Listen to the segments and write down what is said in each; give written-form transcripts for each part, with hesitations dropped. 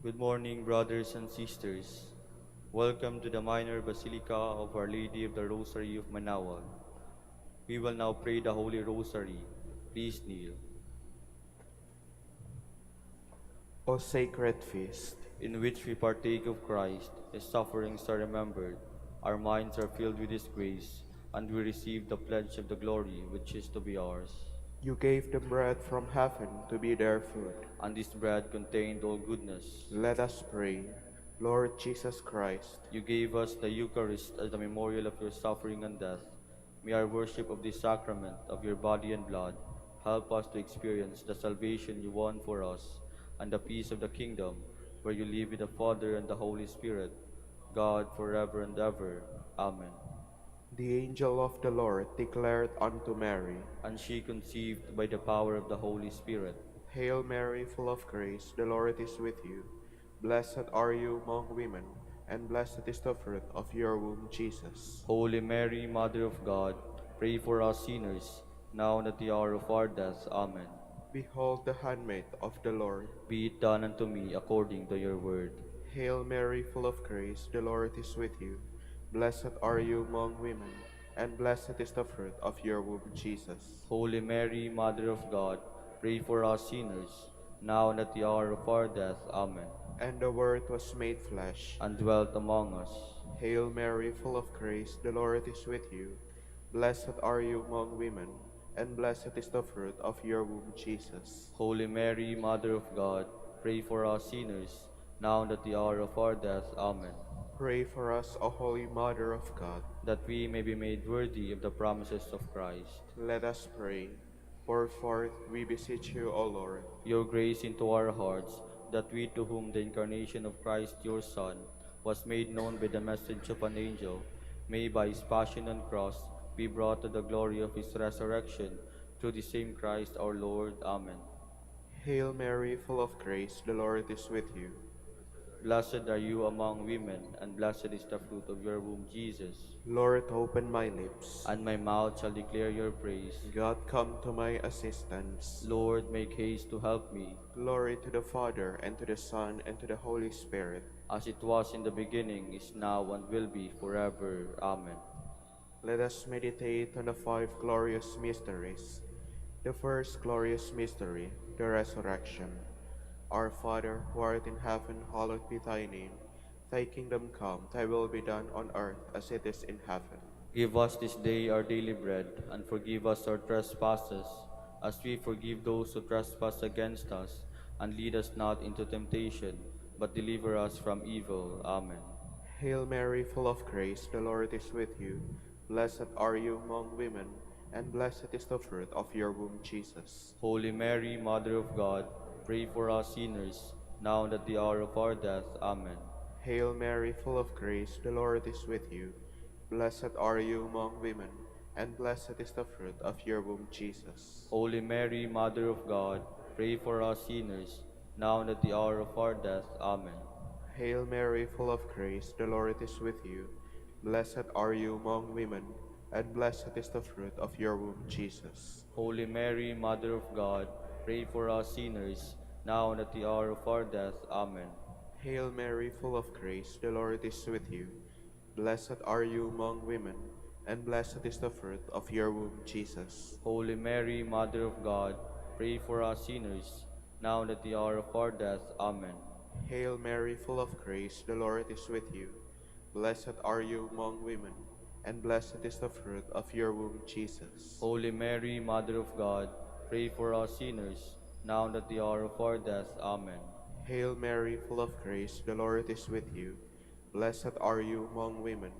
Good morning, brothers and sisters. Welcome to the Minor Basilica of Our Lady of the Rosary of Manaoag. We will now pray the Holy Rosary. Please kneel. O sacred feast, In which we partake of Christ, His sufferings are remembered, our minds are filled with His grace, and we receive the pledge of the glory which is to be ours. you gave them bread from heaven to be their food. And this bread contained all goodness. Let us pray. Lord Jesus Christ, You gave us the Eucharist as the memorial of your suffering and death. May our worship of this sacrament of your body and blood help us to experience the salvation you won for us and the peace of the kingdom where you live with the Father and the Holy Spirit, God forever and ever. Amen. the angel of the Lord declared unto Mary, And she conceived by the power of the Holy Spirit. Hail Mary, full of grace, the Lord is with you. Blessed are you among women, and blessed is the fruit of your womb, Jesus. Holy Mary, Mother of God, pray for us sinners, now and at the hour of our death. Amen. Behold the handmaid of the Lord. Be it done unto me according to your word. Hail Mary, full of grace, the Lord is with you. Blessed are you among women, and blessed is the fruit of your womb, Jesus. Holy Mary, Mother of God, pray for us sinners, now and at the hour of our death. Amen. And the Word was made flesh, And dwelt among us. Hail Mary, full of grace, the Lord is with you. Blessed are you among women, and blessed is the fruit of your womb, Jesus. Holy Mary, Mother of God, pray for us sinners, now and at the hour of our death. Amen. Pray for us, O Holy Mother of God. That we may be made worthy of the promises of Christ. Let us pray. Pour forth, we beseech you, O Lord, Your grace into our hearts, that we to whom the incarnation of Christ your Son was made known by the message of an angel, may by his passion and cross be brought to the glory of his resurrection, through the same Christ our Lord. Amen. Hail Mary, full of grace, the Lord is with you. Blessed are you among women, and blessed is the fruit of your womb, Jesus. Lord, open my lips, And my mouth shall declare your praise. God, come to my assistance. Lord, make haste to help me. Glory to the Father, and to the Son, and to the Holy Spirit. As it was in the beginning, is now, and will be forever. Amen. Let us meditate on the five glorious mysteries. The first glorious mystery, the resurrection. Our Father, who art in heaven, hallowed be thy name. Thy kingdom come, thy will be done on earth as it is in heaven. Give us this day our daily bread, and forgive us our trespasses, as we forgive those who trespass against us. And lead us not into temptation, but deliver us from evil. Amen. Hail Mary, full of grace, the Lord is with you. Blessed are you among women, and blessed is the fruit of your womb, Jesus. Holy Mary, Mother of God, pray for us sinners, now and at the hour of our death. Amen. Hail Mary, full of grace, the Lord is with you. Blessed are you among women, and blessed is the fruit of your womb, Jesus. Holy Mary, Mother of God, pray for us sinners, now and at the hour of our death. Amen. Hail Mary, full of grace, the Lord is with you. Blessed are you among women, and blessed is the fruit of your womb, Jesus. Holy Mary, Mother of God, pray for us sinners, now and at the hour of our death. Amen. Hail Mary, full of grace, the Lord is with you. Blessed are you among women, and blessed is the fruit of your womb, Jesus. Holy Mary, Mother of God, pray for us sinners, now and at the hour of our death. Amen. Hail Mary, full of grace, the Lord is with you. Blessed are you among women, and blessed is the fruit of your womb, Jesus. Holy Mary, Mother of God, pray for us sinners, now and at the hour of our death. Amen. Hail Mary, full of grace, the Lord is with you. Blessed are you among women,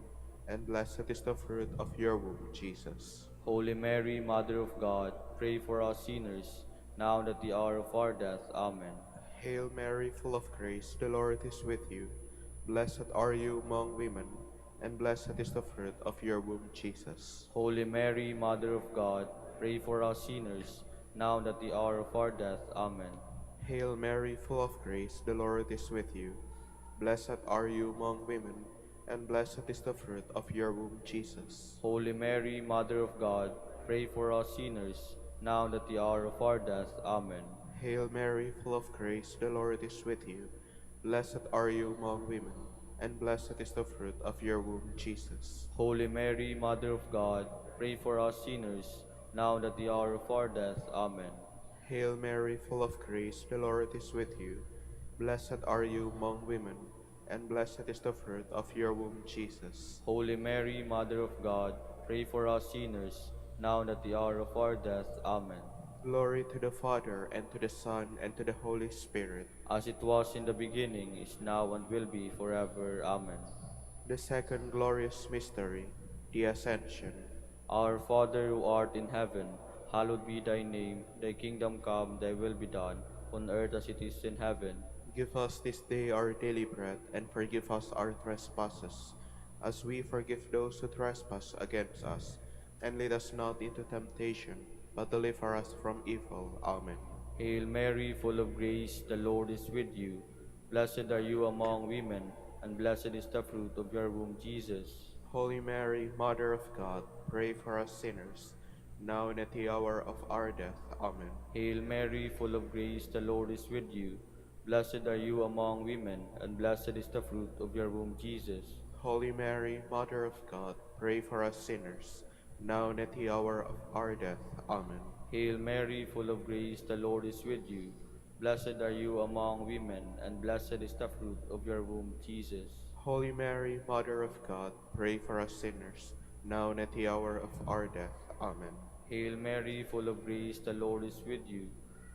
and blessed is the fruit of your womb, Jesus. Holy Mary, Mother of God, pray for us sinners, now and at the hour of our death. Amen. Hail Mary, full of grace, the Lord is with you. Blessed are you among women, and blessed is the fruit of your womb, Jesus. Holy Mary, Mother of God, pray for us sinners, now and at the hour of our death. Amen. Hail Mary, full of grace, the Lord is with you. Blessed are you among women, and blessed is the fruit of your womb, Jesus. Holy Mary, Mother of God, pray for us sinners, now and at the hour of our death. Amen. Hail Mary, full of grace, the Lord is with you. Blessed are you among women, and blessed is the fruit of your womb, Jesus. Holy Mary, Mother of God, pray for us sinners, now and at the hour of our death. Amen. Hail Mary, full of grace, the Lord is with you. Blessed are you among women, and blessed is the fruit of your womb, Jesus. Holy Mary, Mother of God, pray for us sinners, now and at the hour of our death. Amen. Glory to the Father, and to the Son, and to the Holy Spirit. As it was in the beginning, is now, and will be forever. Amen. The second glorious mystery, the Ascension. Our Father who art in heaven, hallowed be thy name. Thy kingdom come, thy will be done, on earth as it is in heaven. Give us this day our daily bread, and forgive us our trespasses, as we forgive those who trespass against us. And lead us not into temptation, but deliver us from evil. Amen. Hail Mary, full of grace, the Lord is with you. Blessed are you among women, and blessed is the fruit of your womb, Jesus. Holy Mary, Mother of God, pray for us sinners, now and at the hour of our death. Amen. Hail Mary, full of grace, the Lord is with you. Blessed are you among women, and blessed is the fruit of your womb, Jesus. Holy Mary, Mother of God, pray for us sinners, now and at the hour of our death. Amen. Hail Mary, full of grace, the Lord is with you. Blessed are you among women, and blessed is the fruit of your womb, Jesus. Holy Mary, Mother of God, pray for us sinners, now and at the hour of our death. Amen. Hail Mary, full of grace, the Lord is with you.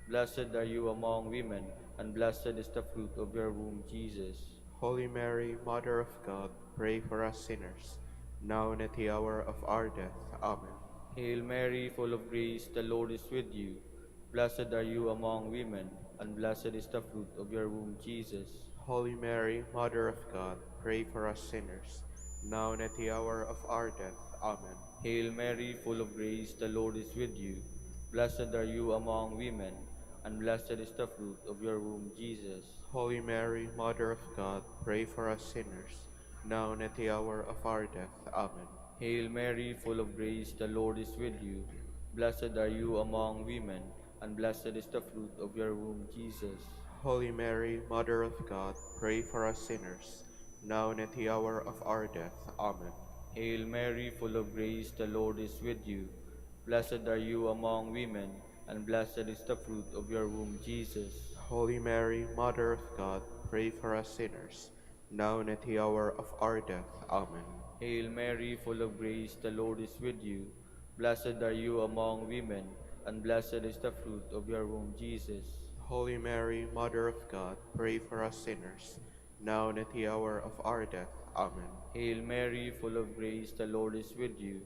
Blessed are you among women, and blessed is the fruit of your womb, Jesus. Holy Mary, Mother of God, pray for us sinners, now and at the hour of our death. Amen. Hail Mary, full of grace, the Lord is with you. Blessed are you among women, and blessed is the fruit of your womb, Jesus. Holy Mary, Mother of God, pray for us sinners, now and at the hour of our death. Amen. Hail Mary, full of grace, the Lord is with you. Blessed are you among women, and blessed is the fruit of your womb, Jesus. Holy Mary, Mother of God, pray for us sinners, now and at the hour of our death. Amen. Hail Mary, full of grace, the Lord is with you. Blessed are you among women, and blessed is the fruit of your womb, Jesus. Holy Mary, Mother of God, pray for us sinners, now and at the hour of our death. Amen. Hail Mary, full of grace, the Lord is with you. Blessed are you among women, and blessed is the fruit of your womb, Jesus. Holy Mary, Mother of God, pray for us sinners, now and at the hour of our death. Amen. Hail Mary, full of grace, the Lord is with you. Blessed are you among women, and blessed is the fruit of your womb, Jesus. Holy Mary, Mother of God, pray for us sinners, now and at the hour of our death. Amen. Hail Mary, full of grace, the Lord is with you.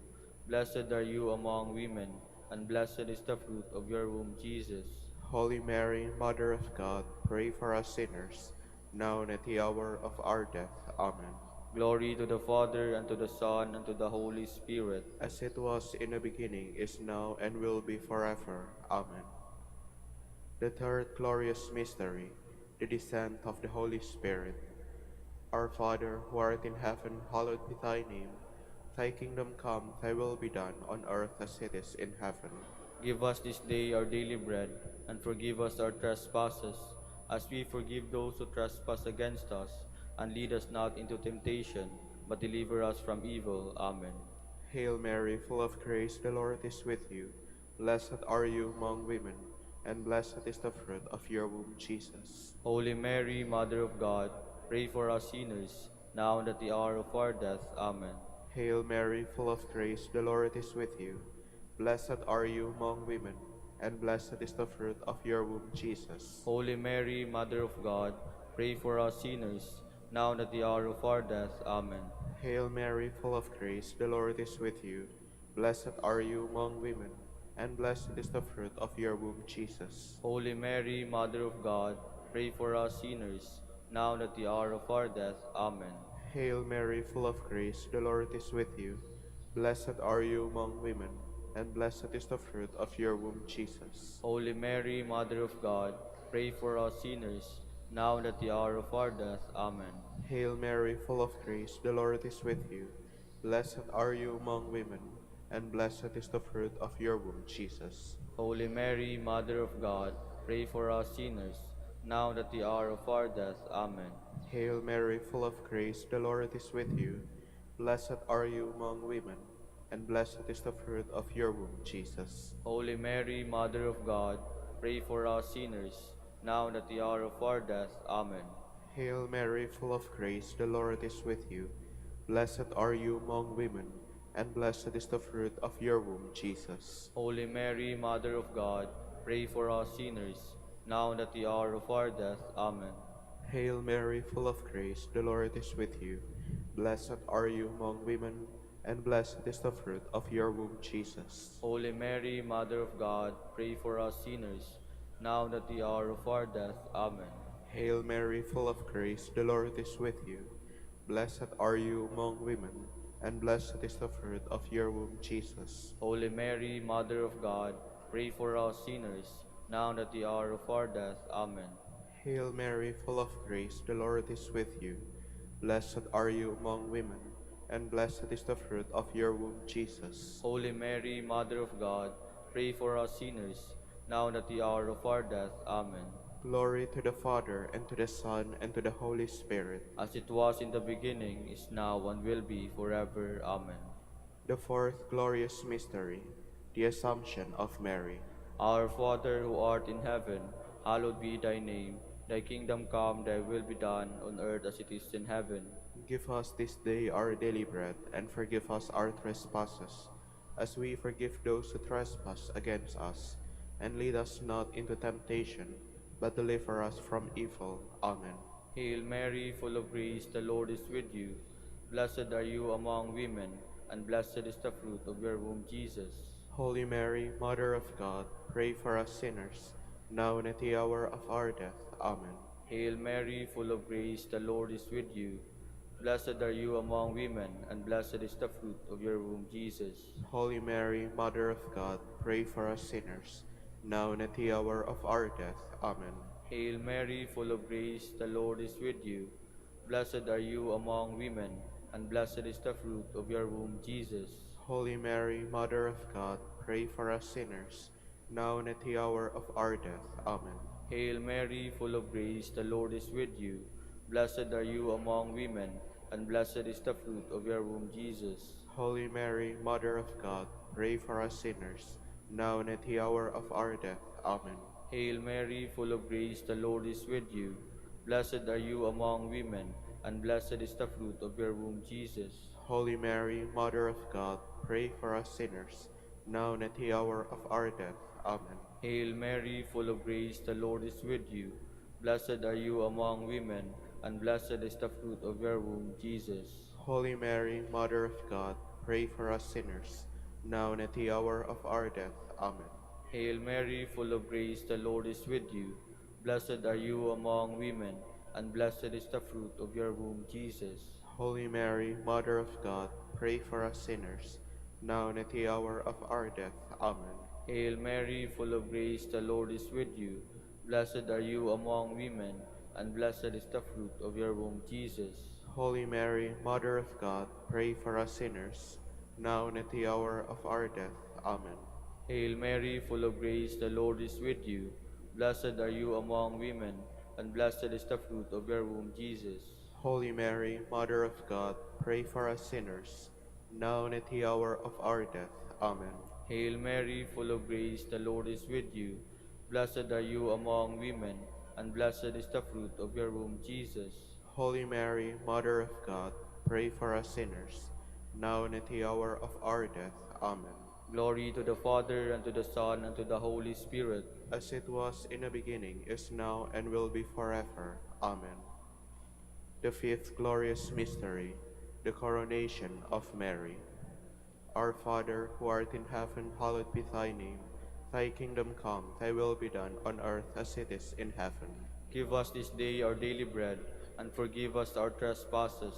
Blessed are you among women, and blessed is the fruit of your womb, Jesus. Holy Mary, Mother of God, pray for us sinners, now and at the hour of our death. Amen. Glory to the Father, and to the Son, and to the Holy Spirit. As it was in the beginning, is now, and will be forever. Amen. The third glorious mystery, the descent of the Holy Spirit. Our Father, who art in heaven, hallowed be thy name. Thy kingdom come, thy will be done, on earth as it is in heaven. Give us this day our daily bread, and forgive us our trespasses, as we forgive those who trespass against us. And lead us not into temptation, but deliver us from evil. Amen. Hail Mary, full of grace, the Lord is with you. Blessed are you among women, and blessed is the fruit of your womb, Jesus. Holy Mary, Mother of God, pray for us sinners, now and at the hour of our death. Amen. Hail Mary, full of grace, the Lord is with you. Blessed are you among women, and blessed is the fruit of your womb, Jesus. Holy Mary, Mother of God, pray for us sinners, now and at the hour of our death. Amen. Hail Mary, full of grace, the Lord is with you. Blessed are you among women, and blessed is the fruit of your womb, Jesus. Holy Mary, Mother of God, pray for us sinners, now and at the hour of our death. Amen. Hail Mary, full of grace, the Lord is with you. Blessed are you among women, and blessed is the fruit of your womb, Jesus. Holy Mary, Mother of God, pray for us sinners, now and at the hour of our death. Amen. Hail Mary, full of grace, the Lord is with you. Blessed are you among women, and blessed is the fruit of your womb, Jesus. Holy Mary, Mother of God, pray for us sinners, now and at the hour of our death. Amen. Hail Mary, full of grace, the Lord is with you. Blessed are you among women, and blessed is the fruit of your womb, Jesus. Holy Mary, Mother of God, pray for us sinners, now and at the hour of our death. Amen. Hail Mary, full of grace, the Lord is with you. Blessed are you among women, and blessed is the fruit of your womb, Jesus. Holy Mary, Mother of God, pray for us sinners, now and at the hour of our death. Amen. Hail Mary, full of grace, the Lord is with you. Blessed are you among women, and blessed is the fruit of your womb, Jesus. Holy Mary, Mother of God, pray for us sinners, now and at the hour of our death. Amen. Hail Mary, full of grace, the Lord is with you. Blessed are you among women, and blessed is the fruit of your womb, Jesus. Holy Mary, Mother of God, pray for us sinners, now and at the hour of our death. Amen. Hail Mary, full of grace, the Lord is with you. Blessed are you among women, and blessed is the fruit of your womb, Jesus. Holy Mary, Mother of God, pray for us sinners, now and at the hour of our death. Amen. Glory to the Father, and to the Son, and to the Holy Spirit. As it was in the beginning, is now, and will be forever. Amen. The fourth glorious mystery, the Assumption of Mary. Our Father who art in heaven, hallowed be thy name. Thy kingdom come, thy will be done, on earth as it is in heaven. Give us this day our daily bread, and forgive us our trespasses, as we forgive those who trespass against us. And lead us not into temptation, but deliver us from evil. Amen. Hail Mary, full of grace, the Lord is with you. Blessed are you among women, and blessed is the fruit of your womb, Jesus. Holy Mary, Mother of God, pray for us sinners, now and at the hour of our death. Amen. Hail Mary, full of grace, the Lord is with you. Blessed are you among women, and blessed is the fruit of your womb, Jesus. Holy Mary, Mother of God, pray for us sinners, now and at the hour of our death. Amen. Hail Mary, full of grace, the Lord is with you. Blessed are you among women, and blessed is the fruit of your womb, Jesus. Holy Mary, Mother of God, pray for us sinners, now and at the hour of our death. Amen. Hail Mary, full of grace, the Lord is with you. Blessed are you among women, and blessed is the fruit of your womb, Jesus. Holy Mary, Mother of God, pray for us sinners, now and at the hour of our death. Amen. Hail Mary, full of grace, the Lord is with you. Blessed are you among women, and blessed is the fruit of your womb, Jesus. Holy Mary, Mother of God, pray for us sinners, now and at the hour of our death. Amen. Hail Mary, full of grace, the Lord is with you. Blessed are you among women, and blessed is the fruit of your womb, Jesus. Holy Mary, Mother of God, pray for us sinners, now and at the hour of our death. Amen. Hail Mary, full of grace, the Lord is with you. Blessed are you among women, and blessed is the fruit of your womb, Jesus. Holy Mary, Mother of God, pray for us sinners, now and at the hour of our death. Amen. Hail Mary, full of grace, the Lord is with you. Blessed are you among women, and blessed is the fruit of your womb, Jesus. Holy Mary, Mother of God, pray for us sinners, now and at the hour of our death. Amen. Hail Mary, full of grace, the Lord is with you. Blessed are you among women, and blessed is the fruit of your womb, Jesus. Holy Mary, Mother of God, pray for us sinners, now and at the hour of our death. Amen. Hail Mary, full of grace, the Lord is with you. Blessed are you among women, and blessed is the fruit of your womb, Jesus. Holy Mary, Mother of God, pray for us sinners, now and at the hour of our death. Amen. Glory to the Father, and to the Son, and to the Holy Spirit. As it was in the beginning, is now, and will be forever. Amen. The fifth glorious mystery, the coronation of Mary. Our Father, who art in heaven, hallowed be thy name. Thy kingdom come, thy will be done on earth as it is in heaven. Give us this day our daily bread, and forgive us our trespasses,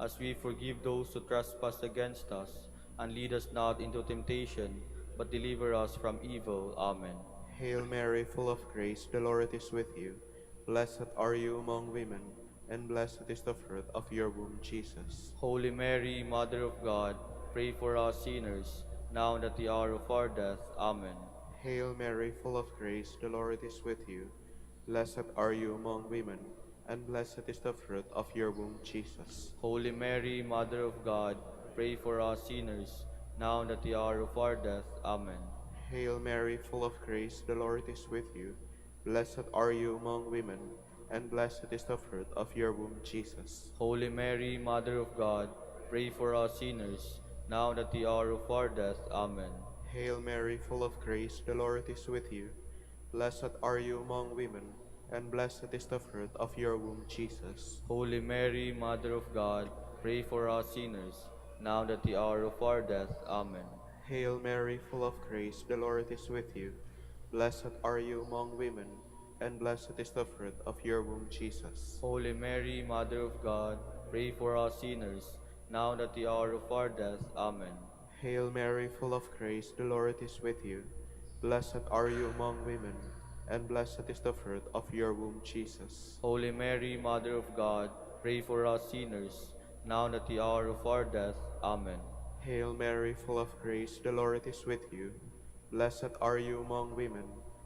as we forgive those who trespass against us. And lead us not into temptation, but deliver us from evil. Amen. Hail Mary, full of grace, the Lord is with you. Blessed are you among women, and blessed is the fruit of your womb, Jesus. Holy Mary, Mother of God, pray for us sinners, now and at the hour of our death. Amen. Hail Mary, full of grace, the Lord is with you. Blessed are you among women, and blessed is the fruit of your womb, Jesus. Holy Mary, Mother of God, pray for us sinners, now and at the hour of our death. Amen. Hail Mary, full of grace, the Lord is with you. Blessed are you among women, and blessed is the fruit of your womb, Jesus. Holy Mary, Mother of God, pray for us sinners, now and at the hour of our death. Amen. Hail Mary, full of grace, the Lord is with you. Blessed are you among women, and blessed is the fruit of your womb, Jesus. Holy Mary, Mother of God, pray for us sinners, now and at the hour of our death. Amen. Hail Mary, full of grace, the Lord is with you. Blessed are you among women, and blessed is the fruit of your womb, Jesus. Holy Mary, Mother of God, pray for us sinners, now and at the hour of our death. Amen. Hail Mary, full of grace, the Lord is with you. Blessed are you among women, and blessed is the fruit of your womb, Jesus. Holy Mary, Mother of God, pray for us sinners, now and at the hour of our death. Amen. Hail Mary, full of grace, the Lord is with you. Blessed are you among women,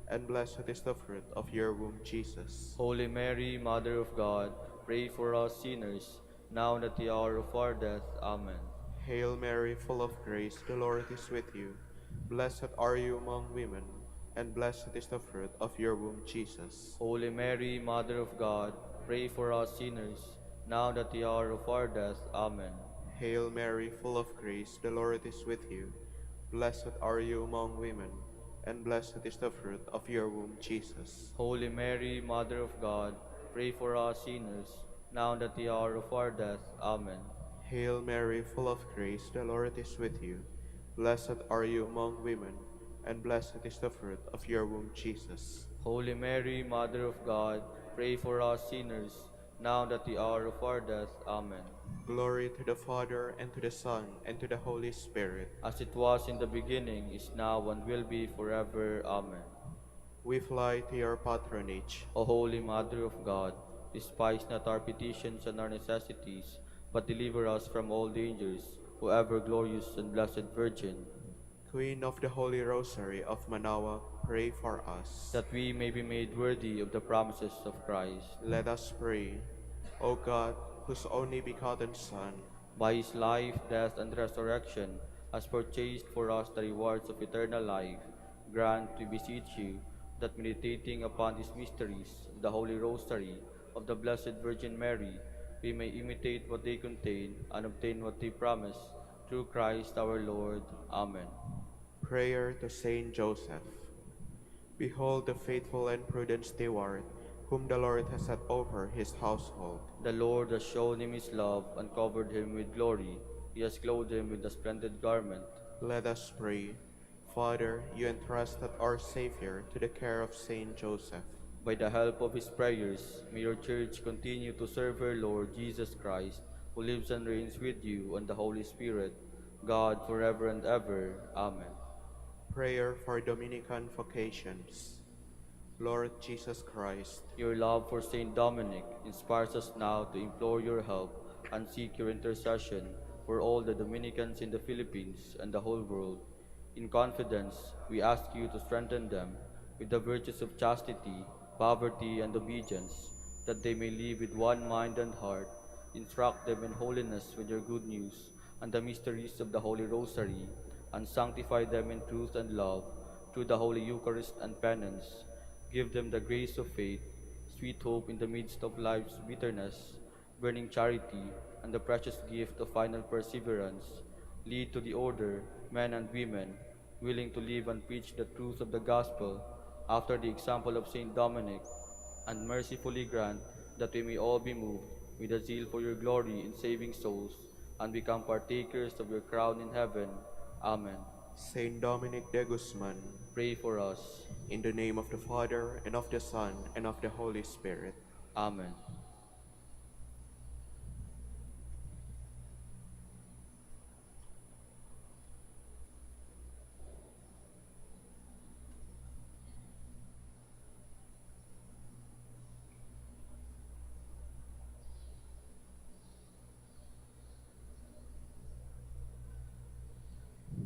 and blessed is the fruit of your womb, Jesus. Holy Mary, Mother of God, pray for us sinners, now and at the hour of our death. Amen. Hail Mary, full of grace, the Lord is with you. Blessed are you among women, and blessed is the fruit of your womb, Jesus. Holy Mary, Mother of God, pray for us sinners, now and at the hour of our death. Amen. Hail Mary, full of grace, the Lord is with you. Blessed are you among women, and blessed is the fruit of your womb, Jesus. Holy Mary, Mother of God, pray for us sinners, now and at the hour of our death. Amen. Hail Mary, full of grace, the Lord is with you. Blessed are you among women, and blessed is the fruit of your womb, Jesus. Holy Mary, Mother of God, pray for us sinners, now and at the hour of our death. Amen. Glory to the Father, and to the Son, and to the Holy Spirit. As it was in the beginning, is now, and will be forever. Amen. We fly to your patronage. O Holy Mother of God, despise not our petitions and our necessities, but deliver us from all dangers, O ever glorious and blessed Virgin, Queen of the Holy Rosary of Manaoag, pray for us. that we may be made worthy of the promises of Christ. Let us pray. O God, whose only begotten Son, By his life, death, and resurrection, has purchased for us the rewards of eternal life, grant, we beseech you, that meditating upon these mysteries of the Holy Rosary of the Blessed Virgin Mary, we may imitate what they contain and obtain what they promise, through Christ our Lord. Amen. prayer to Saint Joseph. Behold the faithful and prudent steward, whom the Lord has set over his household. The Lord has shown him his love and covered him with glory. He has clothed him with a splendid garment. Let us pray. Father, you entrusted our Savior to the care of Saint Joseph. By the help of his prayers, may your church continue to serve her Lord Jesus Christ, who lives and reigns with you and the Holy Spirit, God forever and ever. Amen. Prayer for Dominican vocations. Lord Jesus Christ, Your love for Saint Dominic inspires us now to implore your help and seek your intercession for all the Dominicans in the Philippines and the whole world. In confidence, we ask you to strengthen them with the virtues of chastity, poverty, and obedience, that they may live with one mind and heart. Instruct them in holiness with your good news and the mysteries of the Holy Rosary, and sanctify them in truth and love through the Holy Eucharist and penance. Give them the grace of faith, sweet hope in the midst of life's bitterness, burning charity, and the precious gift of final perseverance. Lead to the order men and women, willing to live and preach the truth of the gospel after the example of Saint Dominic, and mercifully grant that we may all be moved with a zeal for your glory in saving souls, and become partakers of your crown in heaven. Amen. Saint Dominic de Guzman, Pray for us. in the name of the Father, and of the Son, and of the Holy Spirit. Amen.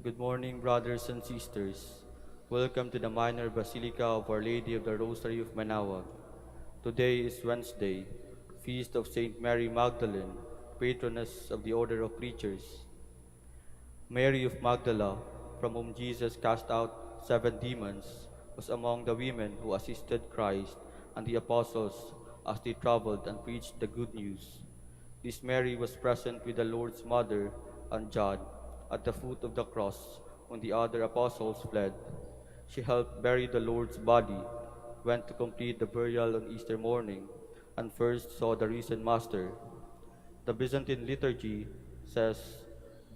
Good morning, brothers and sisters. Welcome to the Minor Basilica of Our Lady of the Rosary of Manaoag. Today is Wednesday, Feast of Saint Mary Magdalene, patroness of the Order of Preachers. Mary of Magdala, from whom Jesus cast out 7 demons, was among the women who assisted Christ and the apostles as they traveled and preached the good news. This Mary was present with the Lord's mother and John at the foot of the cross when the other apostles fled. She helped bury the Lord's body, went to complete the burial on Easter morning, and first saw the risen Master. The Byzantine liturgy says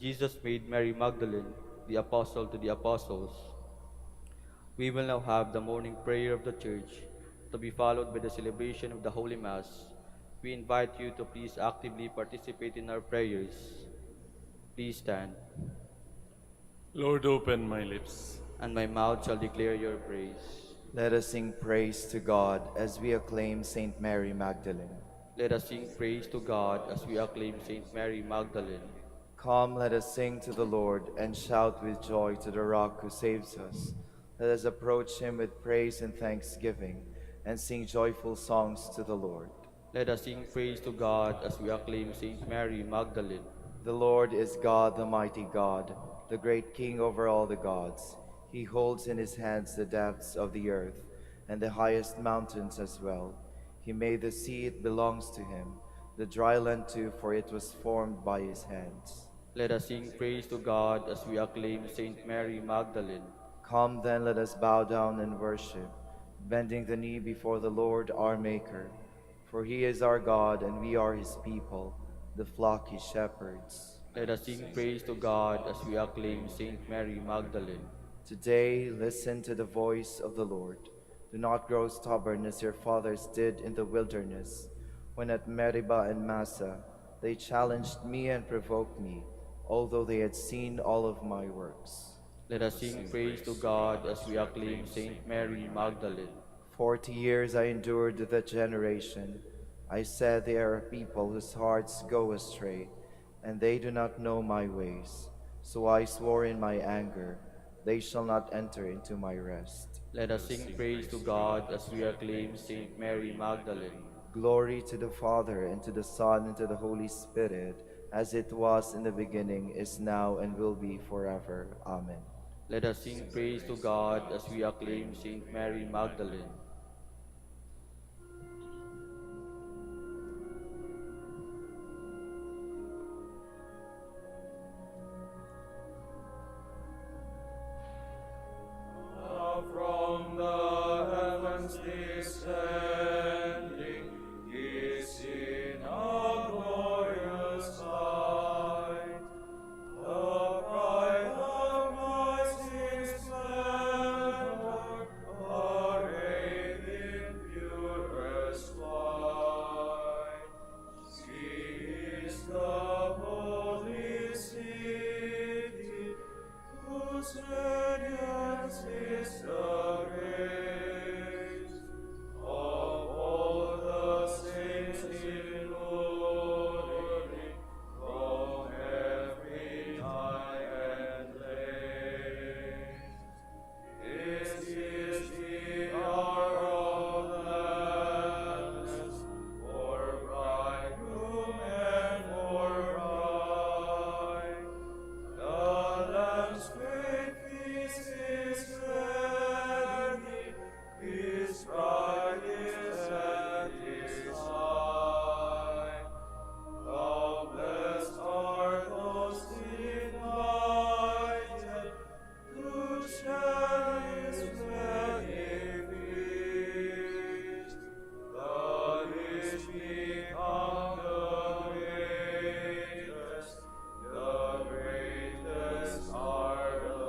Jesus made Mary Magdalene the apostle to the apostles. We will now have the morning prayer of the Church to be followed by the celebration of the Holy Mass. We invite you to please actively participate in our prayers. Please stand, Lord, open my lips. and my mouth shall declare your praise. Let us sing praise to God as we acclaim Saint Mary Magdalene. Let us sing praise to God as we acclaim Saint Mary Magdalene. Come, let us sing to the Lord and shout with joy to the rock who saves us. Let us approach him with praise and thanksgiving and sing joyful songs to the Lord. Let us sing praise to God as we acclaim Saint Mary Magdalene. The Lord is God, the mighty God, the great King over all the gods. He holds in his hands the depths of the earth and the highest mountains as well. He made the sea, it belongs to him, the dry land too, for it was formed by his hands. Let us sing praise to God as we acclaim Saint Mary Magdalene. Come then, let us bow down and worship, bending the knee before the Lord our Maker. For he is our God, and we are his people, the flock he shepherds. Let us sing praise to God as we acclaim Saint Mary Magdalene. Today, listen to the voice of the Lord. Do not grow stubborn as your fathers did in the wilderness, when at Meribah and Massa they challenged me and provoked me, although they had seen all of my works. Let us sing praise to God as we acclaim Saint Mary Magdalene. 40 years I endured that generation. I said, they are a people whose hearts go astray, and they do not know my ways. So I swore in my anger, they shall not enter into my rest. Let us sing praise to God as we acclaim Saint Mary Magdalene. Glory to the Father, and to the Son, and to the Holy Spirit, as it was in the beginning, is now, and will be forever. Amen. Let us sing praise to God as we acclaim Saint Mary Magdalene. From the heavens descending, is in a glorious light. The pride of Christ is splendor, arrayed in purest white. She is the holy city, whose radiance is the grace of all the saints in glory, from every time and place. This is the hour of gladness for bridegroom and for bride. The Lamb's great feast is ready, his bride is at his side. How blessed are those invited to share his wedding feast. The rich become the greatest, the greatest are the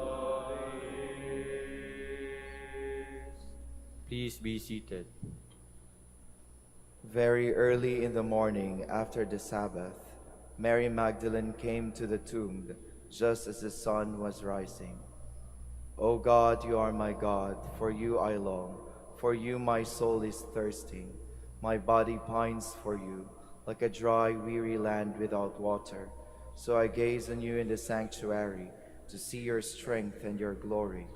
least. Please be seated. Very early in the morning after the Sabbath, Mary Magdalene came to the tomb just as the sun was rising. O God, you are my God, for you I long, for you my soul is thirsting. My body pines for you, like a dry, weary land without water. So I gaze on you in the sanctuary, to see your strength and your glory.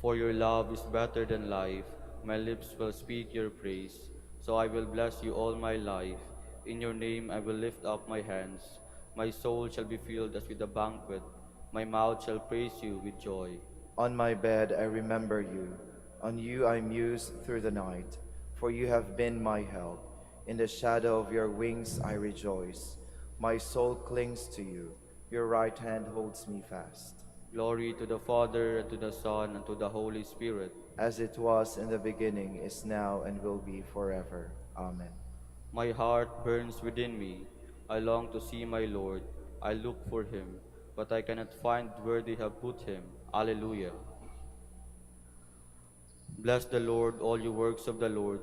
For your love is better than life, my lips will speak your praise. So I will bless you all my life. In your name I will lift up my hands. My soul shall be filled as with a banquet. My mouth shall praise you with joy. On my bed I remember you. On you I muse through the night, for you have been my help. In the shadow of your wings I rejoice. My soul clings to you. Your right hand holds me fast. Glory to the Father, and to the Son, and to the Holy Spirit. As it was in the beginning, is now, and will be forever. Amen. My heart burns within me. I long to see my Lord. I look for him, but I cannot find where they have put him. Alleluia. Bless the Lord, all you works of the Lord.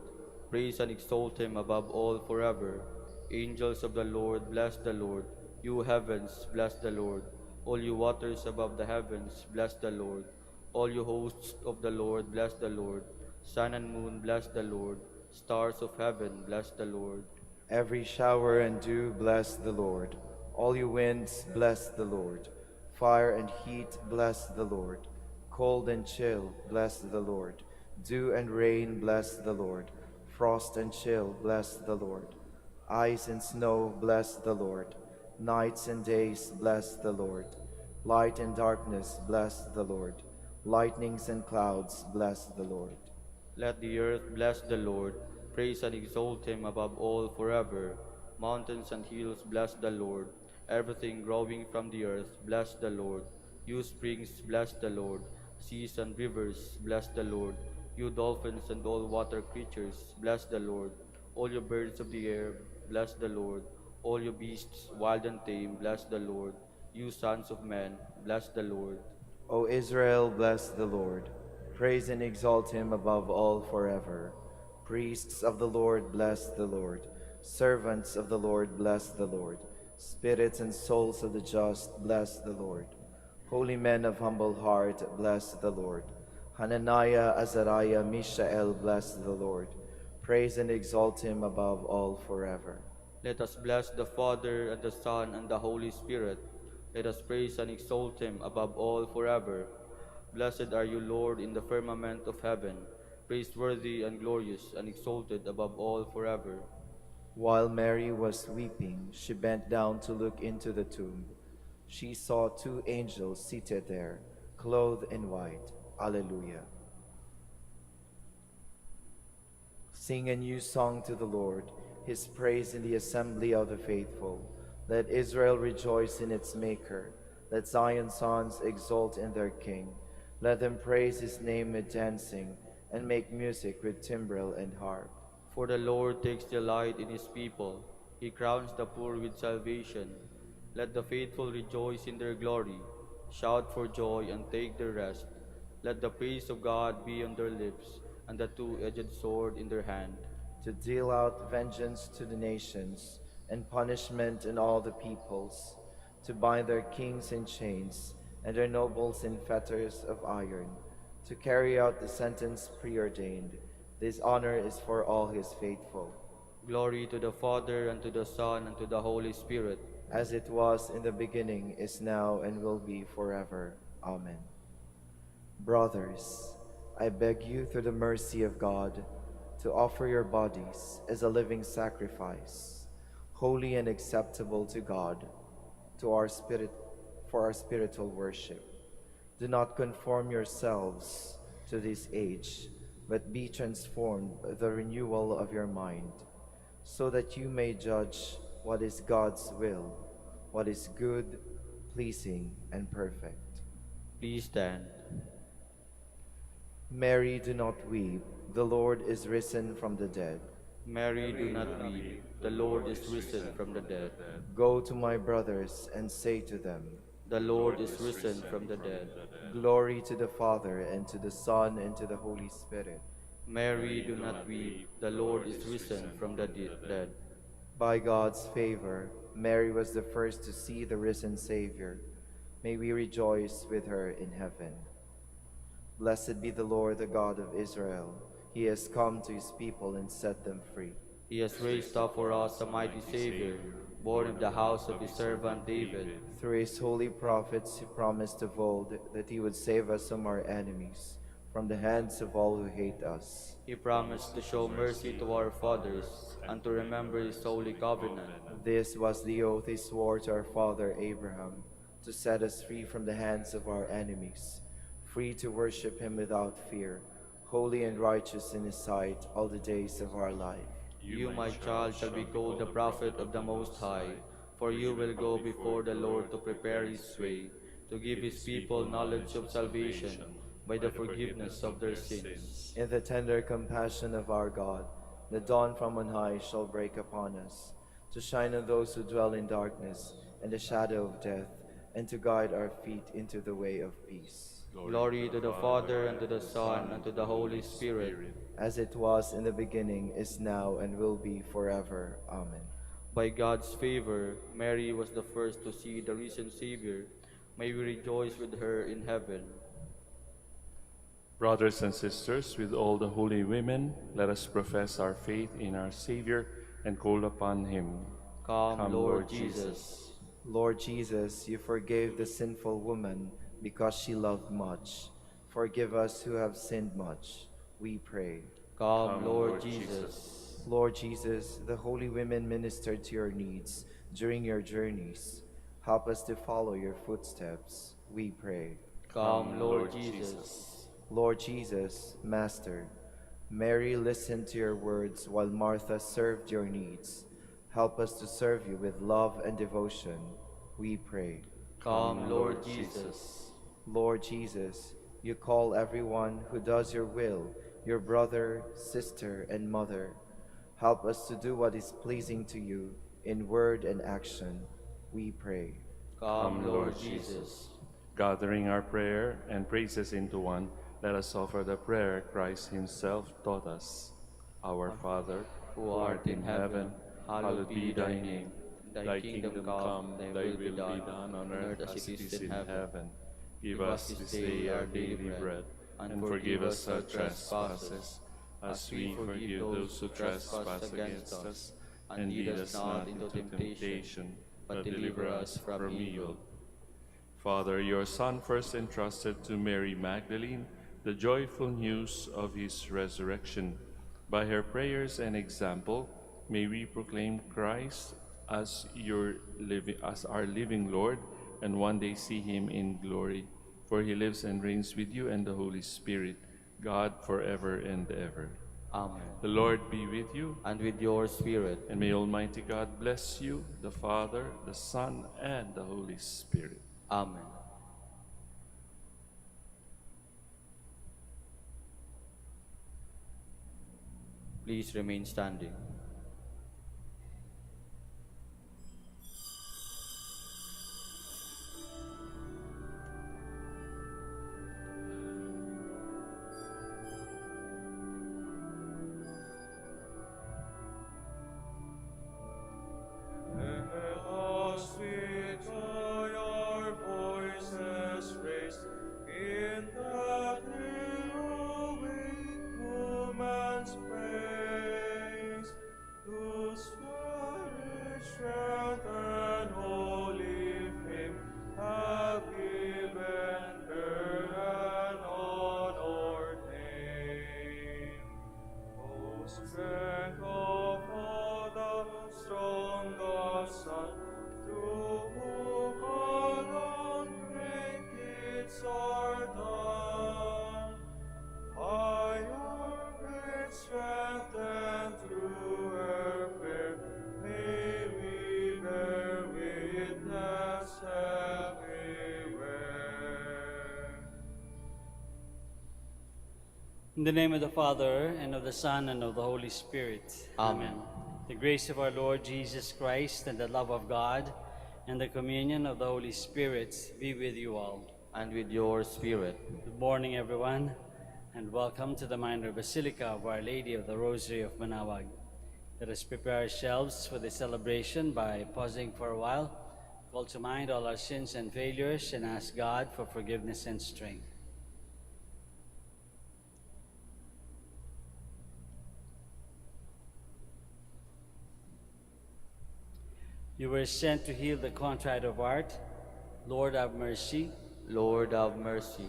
Praise and exalt him above all forever. Angels of the Lord, bless the Lord. You heavens, bless the Lord. All you waters above the heavens, bless the Lord. All you hosts of the Lord, bless the Lord. Sun and moon, bless the Lord. Stars of heaven, bless the Lord. Every shower and dew, bless the Lord. All you winds, bless the Lord. Fire and heat, bless the Lord. Cold and chill, bless the Lord. Dew and rain, bless the Lord. Frost and chill, bless the Lord. Ice and snow, bless the Lord. Nights and days, bless the Lord. Light and darkness, bless the Lord. Lightnings and clouds, bless the Lord. Let the earth bless the Lord. Praise and exalt him above all forever. Mountains and hills bless the Lord. Everything growing from the earth bless the Lord. You springs bless the Lord. Seas and rivers bless the Lord. You dolphins and all water creatures bless the Lord. All you birds of the air bless the Lord. All you beasts wild and tame bless the Lord. You sons of men bless the Lord. O Israel, bless the Lord. Praise and exalt him above all forever. Priests of the Lord, bless the Lord. Servants of the Lord, bless the Lord. Spirits and souls of the just, bless the Lord. Holy men of humble heart, bless the Lord. Hananiah, Azariah, Mishael, bless the Lord. Praise and exalt him above all forever. Let us bless the Father, and the Son, and the Holy Spirit. Let us praise and exalt him above all forever. Blessed are you, Lord, in the firmament of heaven, praiseworthy and glorious and exalted above all forever. While Mary was weeping, she bent down to look into the tomb. She saw two angels seated there, clothed in white. Alleluia. Sing a new song to the Lord, his praise in the assembly of the faithful. Let Israel rejoice in its Maker. Let Zion's sons exult in their King. Let them praise his name with dancing, and make music with timbrel and harp. For the Lord takes delight in his people. He crowns the poor with salvation. Let the faithful rejoice in their glory. Shout for joy and take their rest. Let the praise of God be on their lips, and the two-edged sword in their hand. To deal out vengeance to the nations, and punishment in all the peoples, to bind their kings in chains, and their nobles in fetters of iron, to carry out the sentence preordained. This honor is for all his faithful. Glory to the Father, and to the Son, and to the Holy Spirit. As it was in the beginning, is now, and will be forever. Amen. Brothers, I beg you through the mercy of God to offer your bodies as a living sacrifice, holy and acceptable to God, to our spirit, for our spiritual worship. Do not conform yourselves to this age, but be transformed by the renewal of your mind, so that you may judge what is God's will, what is good, pleasing, and perfect. Please stand. Mary, do not weep. The Lord is risen from the dead. Mary, do not weep. The Lord is risen from the dead. Go to my brothers and say to them, The Lord is risen from the dead. Glory to the Father, and to the Son, and to the Holy Spirit. Mary, do not weep. The Lord is risen from the dead. By God's favor, Mary was the first to see the risen Savior. May we rejoice with her in heaven. Blessed be the Lord, the God of Israel. He has come to his people and set them free. He has raised up for us a mighty Savior, born of the house of his servant David. Through his holy prophets, he promised of old that he would save us from our enemies, from the hands of all who hate us. He promised to show mercy to our fathers and to remember his holy covenant. This was the oath he swore to our father Abraham, to set us free from the hands of our enemies, free to worship him without fear, holy and righteous in his sight all the days of our life. You, my child, shall be called the prophet of the Most High, for you will go before the Lord to prepare his way, to give his people knowledge of salvation by the forgiveness of their sins. In the tender compassion of our God, the dawn from on high shall break upon us, to shine on those who dwell in darkness and the shadow of death, and to guide our feet into the way of peace. Glory to the Father, and to the Son, and to the Holy Spirit, As it was in the beginning, is now, and will be forever. Amen. by God's favor, Mary was the first to see the risen Savior. May we rejoice with her in heaven. Brothers and sisters, with all the holy women, let us profess our faith in our Savior and call upon him. Come, Lord Jesus. Lord Jesus, you forgave the sinful woman because she loved much. Forgive us who have sinned much, we pray. Come, Lord Jesus. Lord Jesus, the holy women ministered to your needs during your journeys. Help us to follow your footsteps, we pray. Come, Lord Jesus. Lord Jesus, Master, Mary listened to your words while Martha served your needs. Help us to serve you with love and devotion, we pray. Come, Lord Jesus. Lord Jesus, you call everyone who does your will, your brother, sister, and mother. Help us to do what is pleasing to you in word and action, we pray. Come, Lord Jesus. Gathering our prayer and praises into one, let us offer the prayer Christ himself taught us. Our Father, Who art in heaven, hallowed be thy name. Thy kingdom come, thy will be done on earth as it is in heaven. Give us this day our daily bread, and forgive us our trespasses, as we forgive those who trespass against us. And lead us not into temptation, but deliver us from evil. Father, your Son first entrusted to Mary Magdalene the joyful news of his resurrection. By her prayers and example, may we proclaim Christ as our living Lord, and one day see him in glory. For he lives and reigns with you and the Holy Spirit, God forever and ever. Amen. The Lord be with you, And with your spirit. and may Almighty God bless you, the Father, the Son, and the Holy Spirit. Amen. Please remain standing. As we join our voices raised in that heroic man's praise, whose spirit, strength, and holy fame have given her an honored name. O strength of all the strong of Son, through whom alone great deeds are done. By your great strength and through her prayer, may we bear witness everywhere. In the name of the Father, and of the Son, and of the Holy Spirit. Amen. The grace of our Lord Jesus Christ, and the love of God, and the communion of the Holy Spirit be with you all. And with your spirit. Good morning, everyone, and welcome to the Minor Basilica of Our Lady of the Rosary of Manaoag. Let us prepare ourselves for the celebration by pausing for a while, call to mind all our sins and failures, and ask God for forgiveness and strength. You were sent to heal the contrite of heart. Lord, have mercy. Lord, have mercy.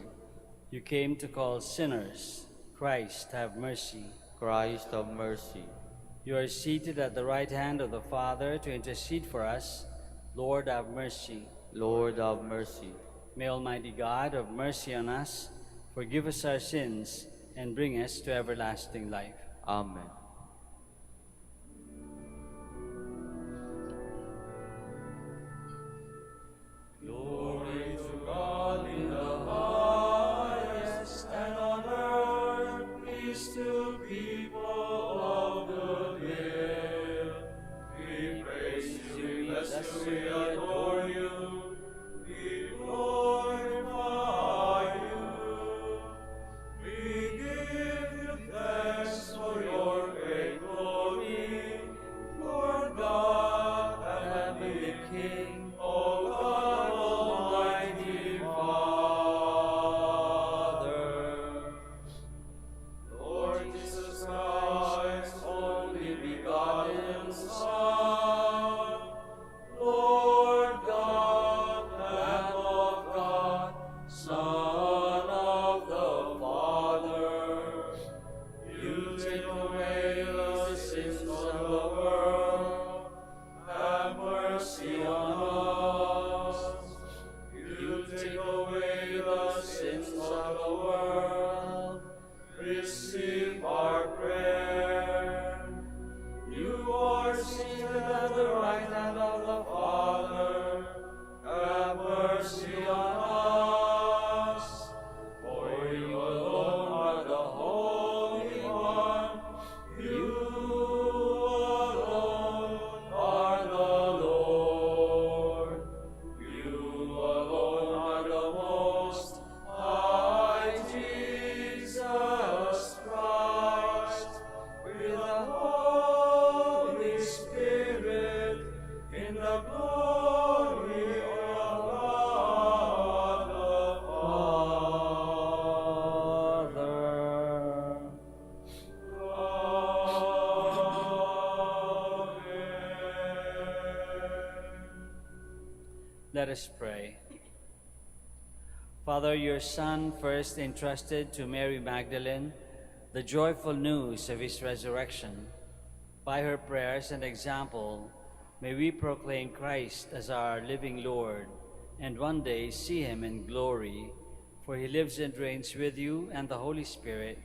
You came to call sinners. Christ, have mercy. Christ have mercy. You are seated at the right hand of the Father to intercede for us. Lord, have mercy. Lord have mercy. May Almighty God have mercy on us, forgive us our sins, and bring us to everlasting life. Amen. Glory to God in the highest, and on earth peace to people of good will. We praise you, we bless you, we adore you, we glorify you. We give you thanks for your great glory, Lord God, heavenly King, O God, Almighty Father. Lord Jesus Christ, only begotten Son, Lord God, Lamb of God, Son of the Father, you take away the sins of the world, have mercy on us. You take away the sins of the world, receive our prayer. You are seated at the right hand of the Father, have mercy on us. For you alone are the Holy One, you alone are the Lord. You alone are the Most High Jesus Christ, with the Holy Spirit, in the glory of God the Father. Amen. Let us pray. Father, your Son first entrusted to Mary Magdalene the joyful news of his resurrection. By her prayers and example, may we proclaim Christ as our living Lord, and one day see him in glory, for he lives and reigns with you and the Holy Spirit,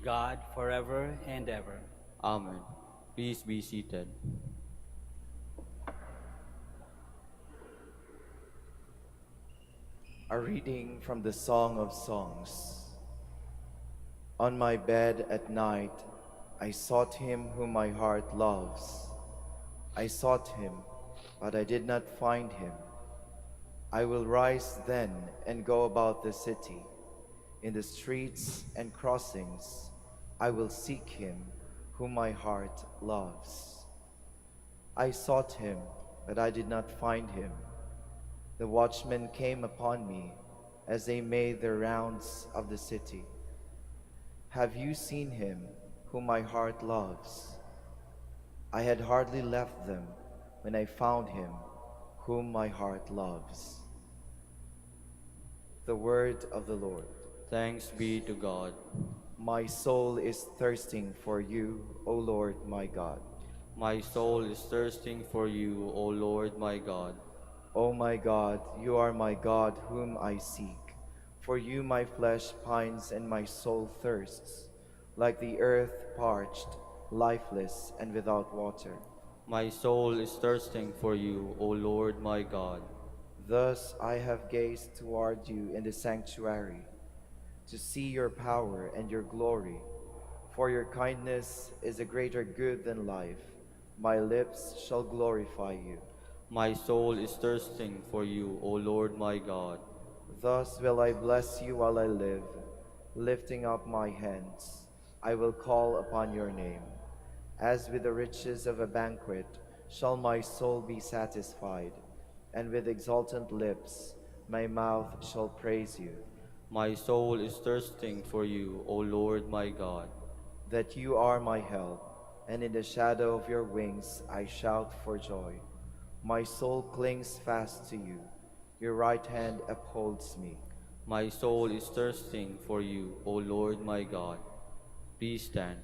God, forever and ever. Amen. Please be seated. A reading from the Song of Songs. On my bed at night, I sought him whom my heart loves. I sought him, but I did not find him. I will rise then and go about the city. In the streets and crossings, I will seek him whom my heart loves. I sought him, but I did not find him. The watchmen came upon me as they made their rounds of the city. Have you seen him whom my heart loves? I had hardly left them when I found him whom my heart loves. The word of the Lord. Thanks be to God. My soul is thirsting for you, O Lord my God. My soul is thirsting for you, O Lord my God. O my God, you are my God whom I seek. For you my flesh pines and my soul thirsts, like the earth parched, lifeless, and without water. My soul is thirsting for you, O Lord my God. Thus I have gazed toward you in the sanctuary, to see your power and your glory. For your kindness is a greater good than life. My lips shall glorify you. My soul is thirsting for you, O Lord my God. Thus will I bless you while I live. Lifting up my hands, I will call upon your name. As with the riches of a banquet shall my soul be satisfied, and with exultant lips my mouth shall praise you. My soul is thirsting for you, O Lord my God. That you are my help, and in the shadow of your wings I shout for joy. My soul clings fast to you. Your right hand upholds me. My soul is thirsting for you, O Lord my God. Please stand.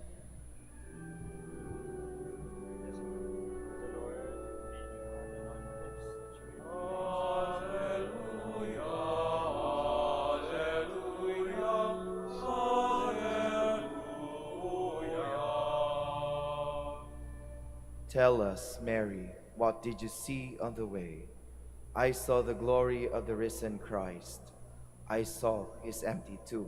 Tell us, Mary, what did you see on the way? I saw the glory of the risen Christ. I saw his empty tomb.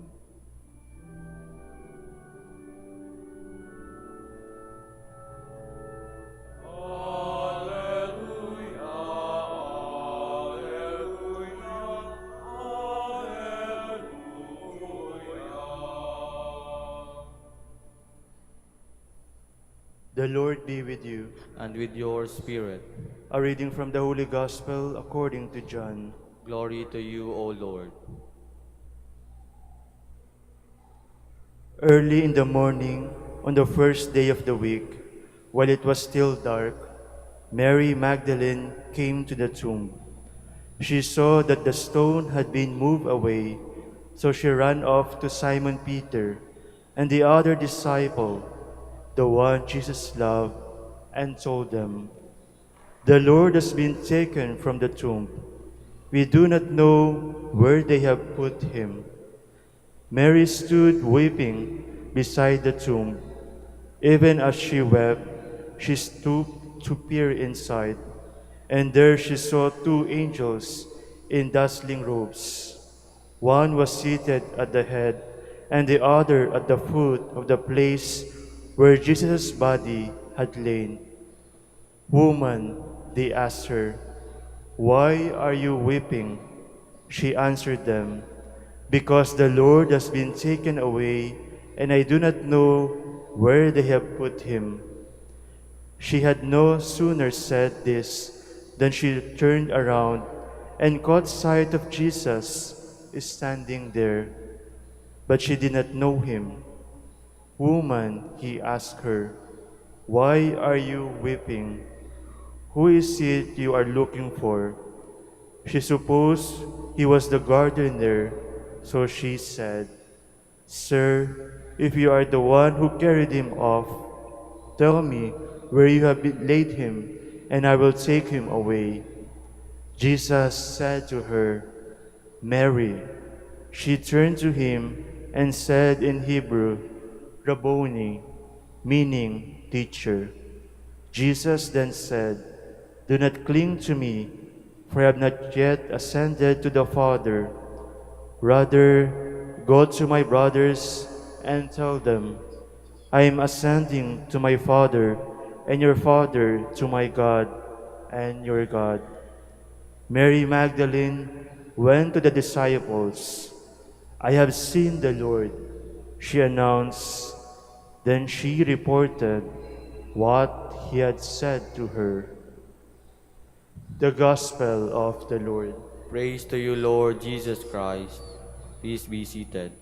The Lord be with you. And with your spirit. A reading from the Holy Gospel according to John. Glory to you, O Lord. Early in the morning, on the first day of the week, while it was still dark, Mary Magdalene came to the tomb. She saw that the stone had been moved away, so she ran off to Simon Peter and the other disciple, the one Jesus loved, and told them, "The Lord has been taken from the tomb. We do not know where they have put him." Mary stood weeping beside the tomb. Even as she wept, she stooped to peer inside, and there she saw two angels in dazzling robes. One was seated at the head, and the other at the foot of the place where Jesus' body had lain. "Woman," they asked her, "why are you weeping?" She answered them, "Because the Lord has been taken away, and I do not know where they have put him." She had no sooner said this than she turned around and caught sight of Jesus standing there, but she did not know him. "Woman," he asked her, "why are you weeping? Who is it you are looking for?" She supposed he was the gardener, so she said, "Sir, if you are the one who carried him off, tell me where you have laid him, and I will take him away." Jesus said to her, "Mary." She turned to him and said in Hebrew, "Rabboni," meaning teacher. Jesus then said, "Do not cling to me, for I have not yet ascended to the Father. Rather, go to my brothers and tell them, I am ascending to my Father and your Father, to my God and your God." Mary Magdalene went to the disciples. "I have seen the Lord," she announced. Then she reported what he had said to her. The Gospel of the Lord. Praise to you, Lord Jesus Christ. Please be seated.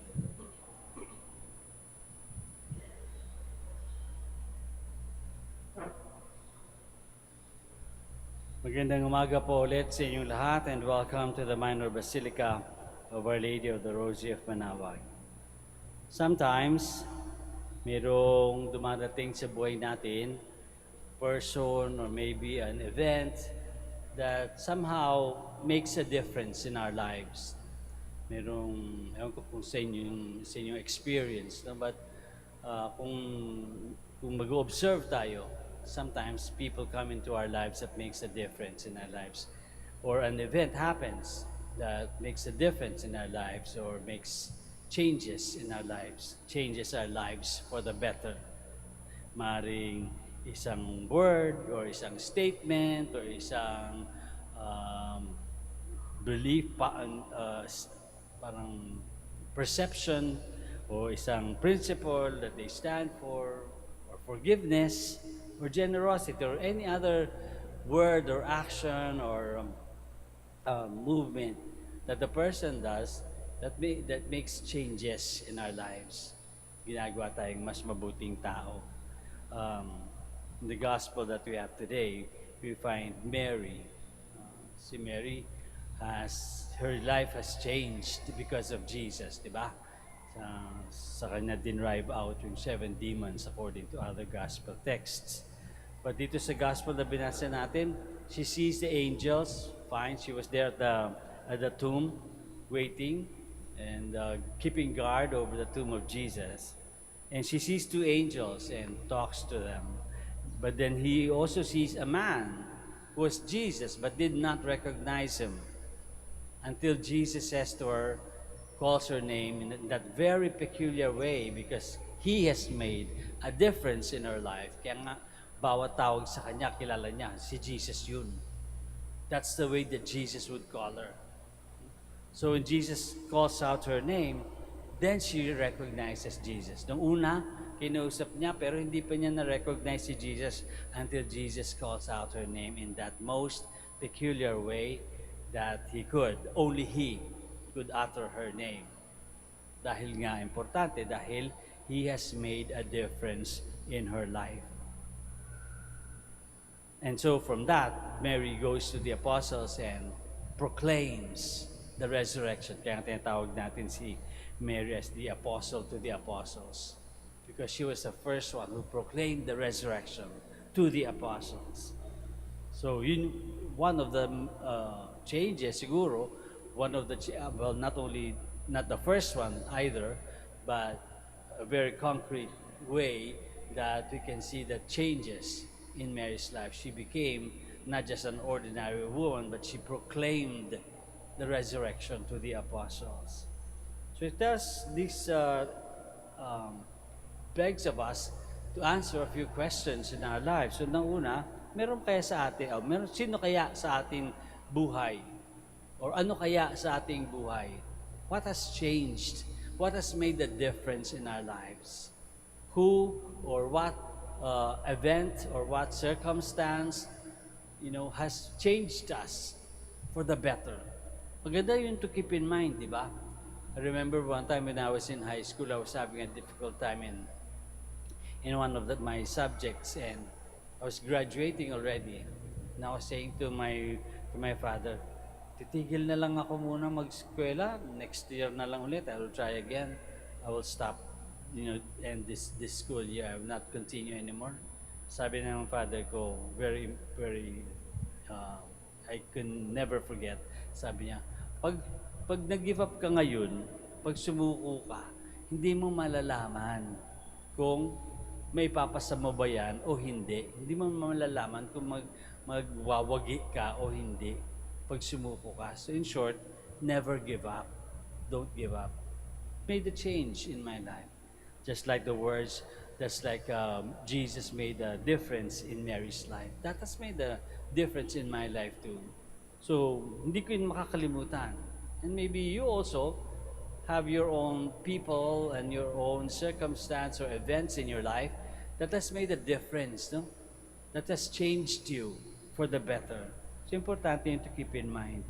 Magandang umaga po ulit sa inyong lahat and welcome to the Minor Basilica of Our Lady of the Rosary of Manaoag. Sometimes, mayroong dumadating sa buhay natin, person or maybe an event that somehow makes a difference in our lives. Merong, ewan ko kung sa inyong experience, no? But kung mag-observe tayo, sometimes people come into our lives that makes a difference in our lives. Or an event happens that makes a difference in our lives or makes changes in our lives, changes our lives for the better. Maring isang word or isang statement or isang belief, parang perception o isang principle that they stand for, or forgiveness, or generosity, or any other word or action or movement that the person does that makes changes in our lives. Ginagawa tayong mas mabuting tao. In the gospel that we have today, we find Mary. Si Mary her life has changed because of Jesus, di ba? Sa kanya dinrive out yung 7 demons according to other gospel texts. But dito sa gospel na binasa natin, she sees the angels, fine, she was there at the tomb, waiting and keeping guard over the tomb of Jesus. And she sees 2 angels and talks to them. But then he also sees a man who was Jesus but did not recognize him until Jesus says to her, calls her name in that very peculiar way because he has made a difference in her life. Kaya nga, bawat tawag sa kanya, kilala niya, si Jesus yun. That's the way that Jesus would call her. So when Jesus calls out her name, then she recognizes Jesus. Nung una, kinausap niya pero hindi pa niya na-recognize si Jesus until Jesus calls out her name in that most peculiar way that he could. Only he could utter her name. Dahil nga importante, dahil he has made a difference in her life. And so from that, Mary goes to the apostles and proclaims the resurrection. Kaya tinatawag natin si Mary as the apostle to the apostles. Because she was the first one who proclaimed the resurrection to the apostles. So one of the changes, siguro, one of the, well, not the first one either, but a very concrete way that we can see the changes in Mary's life. She became not just an ordinary woman, but she proclaimed the resurrection to the apostles. So it does this begs of us to answer a few questions in our lives. So nang una, meron kaya sa atin, sino kaya sa ating buhay? Or ano kaya sa ating buhay? What has changed? What has made a difference in our lives? Who or what event or what circumstance, has changed us for the better? Maganda yun to keep in mind, di ba? I remember one time when I was in high school, I was having a difficult time in one of my subjects, and I was graduating already. And I was saying to my father, titigil na lang ako muna mag-eskwela. Next year na lang ulit. I will try again. I will stop, end this school year. I will not continue anymore. Sabi ng father ko, very, very, I can never forget. Sabi niya, pag nag-give up ka ngayon, pag sumuko ka, hindi mo malalaman kung may papasa mo ba yan o hindi. Hindi mo malalaman kung magwawagi ka o hindi pag sumuko ka. So in short, never give up. Don't give up. Made a change in my life. Just like the words, just like Jesus made a difference in Mary's life. That has made a difference in my life too. So, hindi ko yun makakalimutan. And maybe you also have your own people and your own circumstance or events in your life that has made a difference, no? That has changed you for the better. It's important to keep in mind.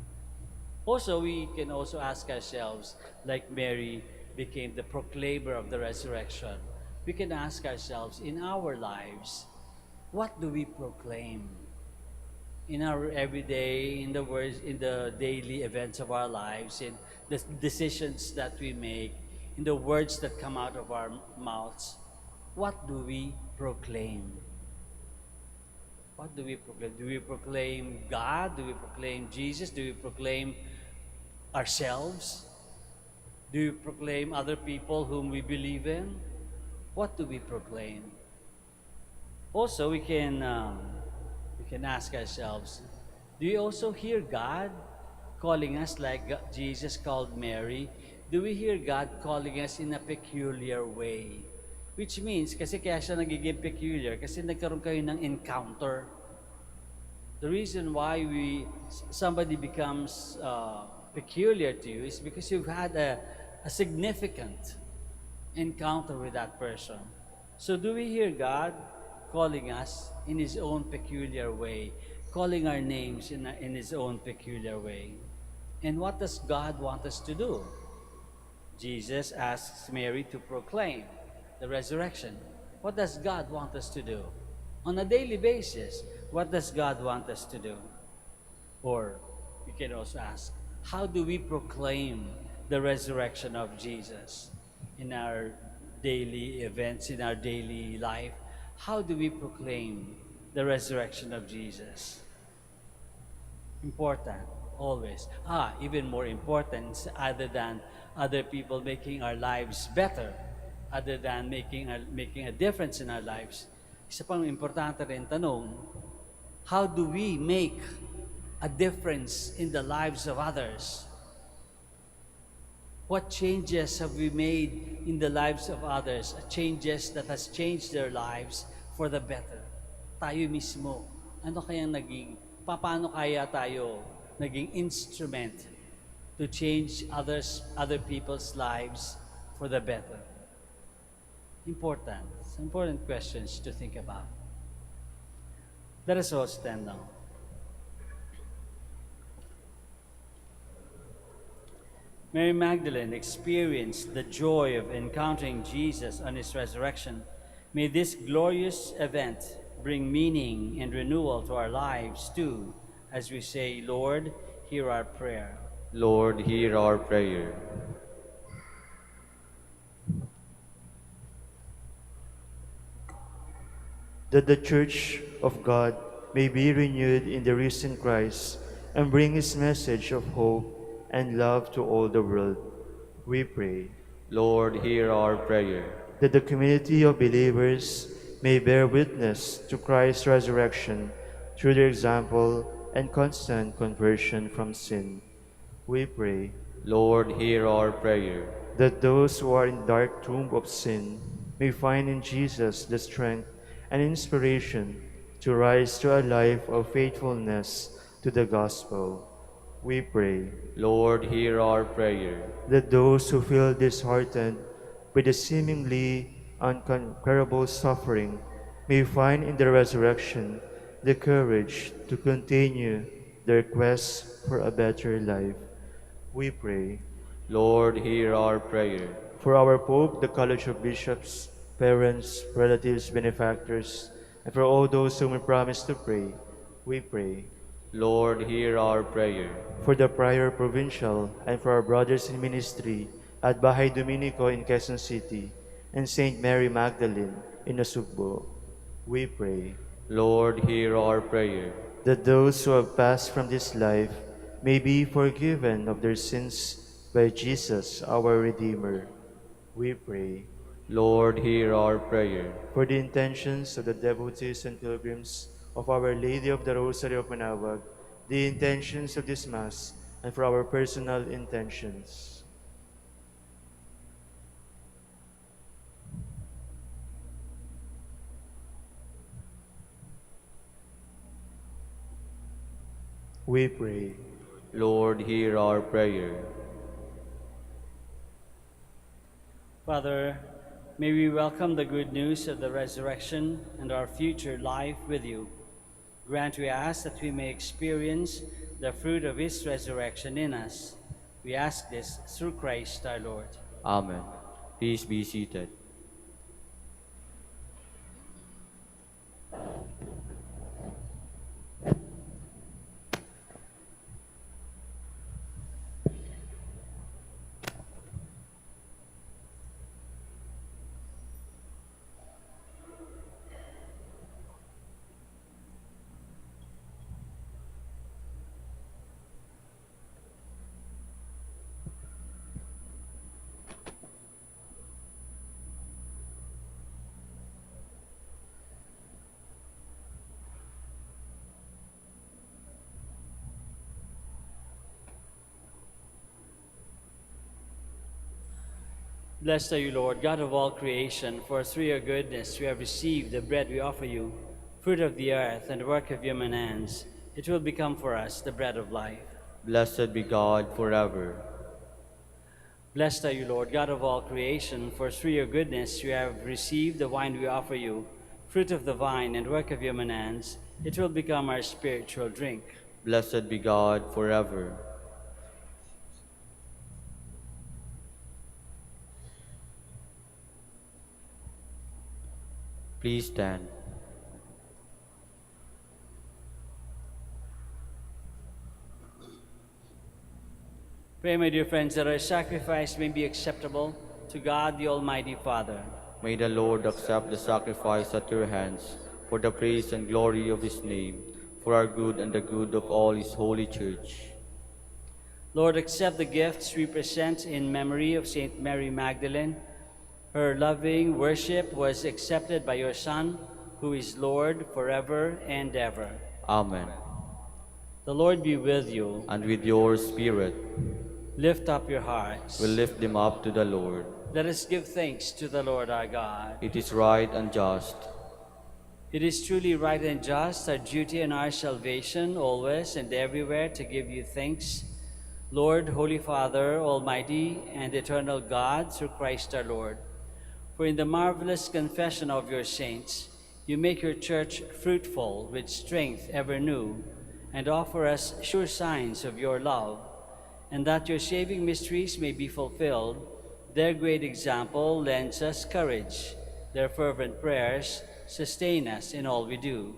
Also, we can also ask ourselves, like Mary became the proclaimer of the resurrection, we can ask ourselves, in our lives, what do we proclaim? In our everyday, in the words, in the daily events of our lives, in the decisions that we make, in the words that come out of our mouths, what do we proclaim? What do we proclaim? Do we proclaim God? Do we proclaim Jesus? Do we proclaim ourselves? Do we proclaim other people whom we believe in? What do we proclaim? Also, we can ask ourselves, do we also hear God calling us like Jesus called Mary? Do we hear God calling us in a peculiar way? Which means, kasi kaya siya nagiging peculiar, kasi nagkaroon kayo ng encounter. The reason why somebody becomes peculiar to you is because you've had a significant encounter with that person. So do we hear God calling us in His own peculiar way, calling our names in His own peculiar way? And what does God want us to do? Jesus asks Mary to proclaim the resurrection. What does God want us to do? On a daily basis, what does God want us to do? Or you can also ask, How do we proclaim the resurrection of Jesus in our daily events, in our daily life? How do we proclaim the resurrection of Jesus? Important, always. Even more important, other than other people making our lives better, other than making a difference in our lives. Isa pang importante rin tanong, how do we make a difference in the lives of others? What changes have we made in the lives of others? Changes that has changed their lives for the better. Tayo mismo, ano kayang paano kaya tayo naging instrument to change other people's lives for the better? Important. Important questions to think about. Let us all stand now. Mary Magdalene experienced the joy of encountering Jesus on his resurrection. May this glorious event bring meaning and renewal to our lives too, as we say, Lord, hear our prayer. Lord, hear our prayer. That the Church of God may be renewed in the risen Christ and bring his message of hope and love to all the world. We pray Lord, hear our prayer. that the community of believers may bear witness to Christ's resurrection through their example and constant conversion from sin. We pray Lord, hear our prayer. that those who are in dark tomb of sin may find in Jesus the strength and inspiration to rise to a life of faithfulness to the gospel. We pray Lord, hear our prayer. that those who feel disheartened by the seemingly unconquerable suffering may find in the resurrection the courage to continue their quest for a better life. We pray Lord, hear our prayer. for our Pope, the College of Bishops, parents, relatives, benefactors, and for all those whom we promise to pray, we pray. Lord, hear our prayer. For the Prior Provincial and for our brothers in ministry at Bahay Dominico in Quezon City and Saint Mary Magdalene in Nasugbo, we pray. Lord, hear our prayer. That those who have passed from this life may be forgiven of their sins by Jesus, our Redeemer. We pray. Lord, hear our prayer. For the intentions of the devotees and pilgrims of Our Lady of the Rosary of Manaoag, the intentions of this Mass, and for our personal intentions. We pray. Lord, hear our prayer. Father, may we welcome the good news of the resurrection and our future life with you. Grant, we ask, that we may experience the fruit of his resurrection in us. We ask this through Christ our Lord. Amen. Please be seated. Blessed are you, Lord, God of all creation, for through your goodness we have received the bread we offer you, fruit of the earth and the work of human hands. It will become for us the bread of life. Blessed be God forever. Blessed are you, Lord, God of all creation, for through your goodness we have received the wine we offer you, fruit of the vine and work of human hands. It will become our spiritual drink. Blessed be God forever. Please stand. Pray, my dear friends, that our sacrifice may be acceptable to God the Almighty Father. May the Lord accept the sacrifice at your hands for the praise and glory of his name, for our good and the good of all his holy church. Lord, accept the gifts we present in memory of Saint Mary Magdalene. Her loving worship was accepted by your Son, who is Lord forever and ever. Amen. The Lord be with you. And with your spirit, Lift up your hearts. we lift them up to the Lord. Let us give thanks to the Lord our God. It is right and just. It is truly right and just, our duty and our salvation, always and everywhere to give you thanks, Lord, Holy Father, Almighty and eternal God, through Christ our Lord. For in the marvelous confession of your saints, you make your church fruitful with strength ever new, and offer us sure signs of your love, and that your saving mysteries may be fulfilled. Their great example lends us courage. Their fervent prayers sustain us in all we do.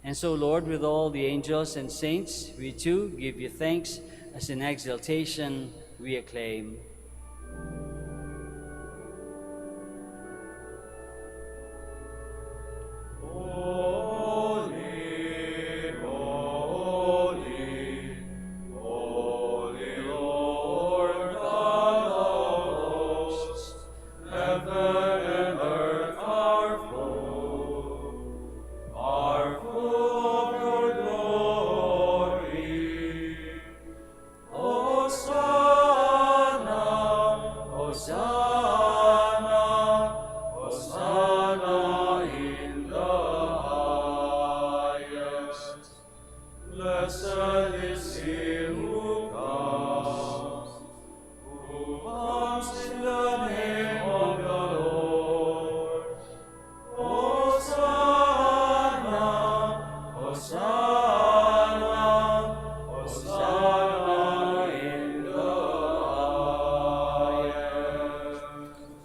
And so, Lord, with all the angels and saints, we too give you thanks, as in exaltation we acclaim.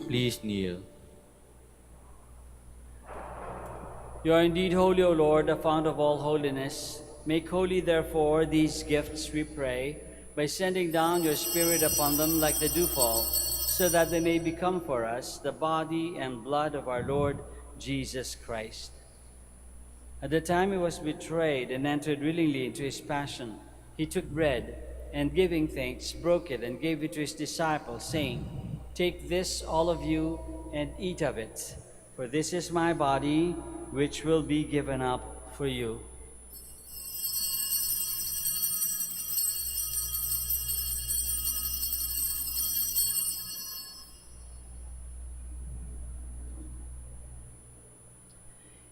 Please kneel. You are indeed holy, O Lord, the fount of all holiness. Make holy, therefore, these gifts, we pray, by sending down your Spirit upon them like the dewfall, so that they may become for us the body and blood of our Lord Jesus Christ. At the time he was betrayed and entered willingly into his passion, he took bread, and giving thanks, broke it and gave it to his disciples, saying, "Take this, all of you, and eat of it, for this is my body, which will be given up for you."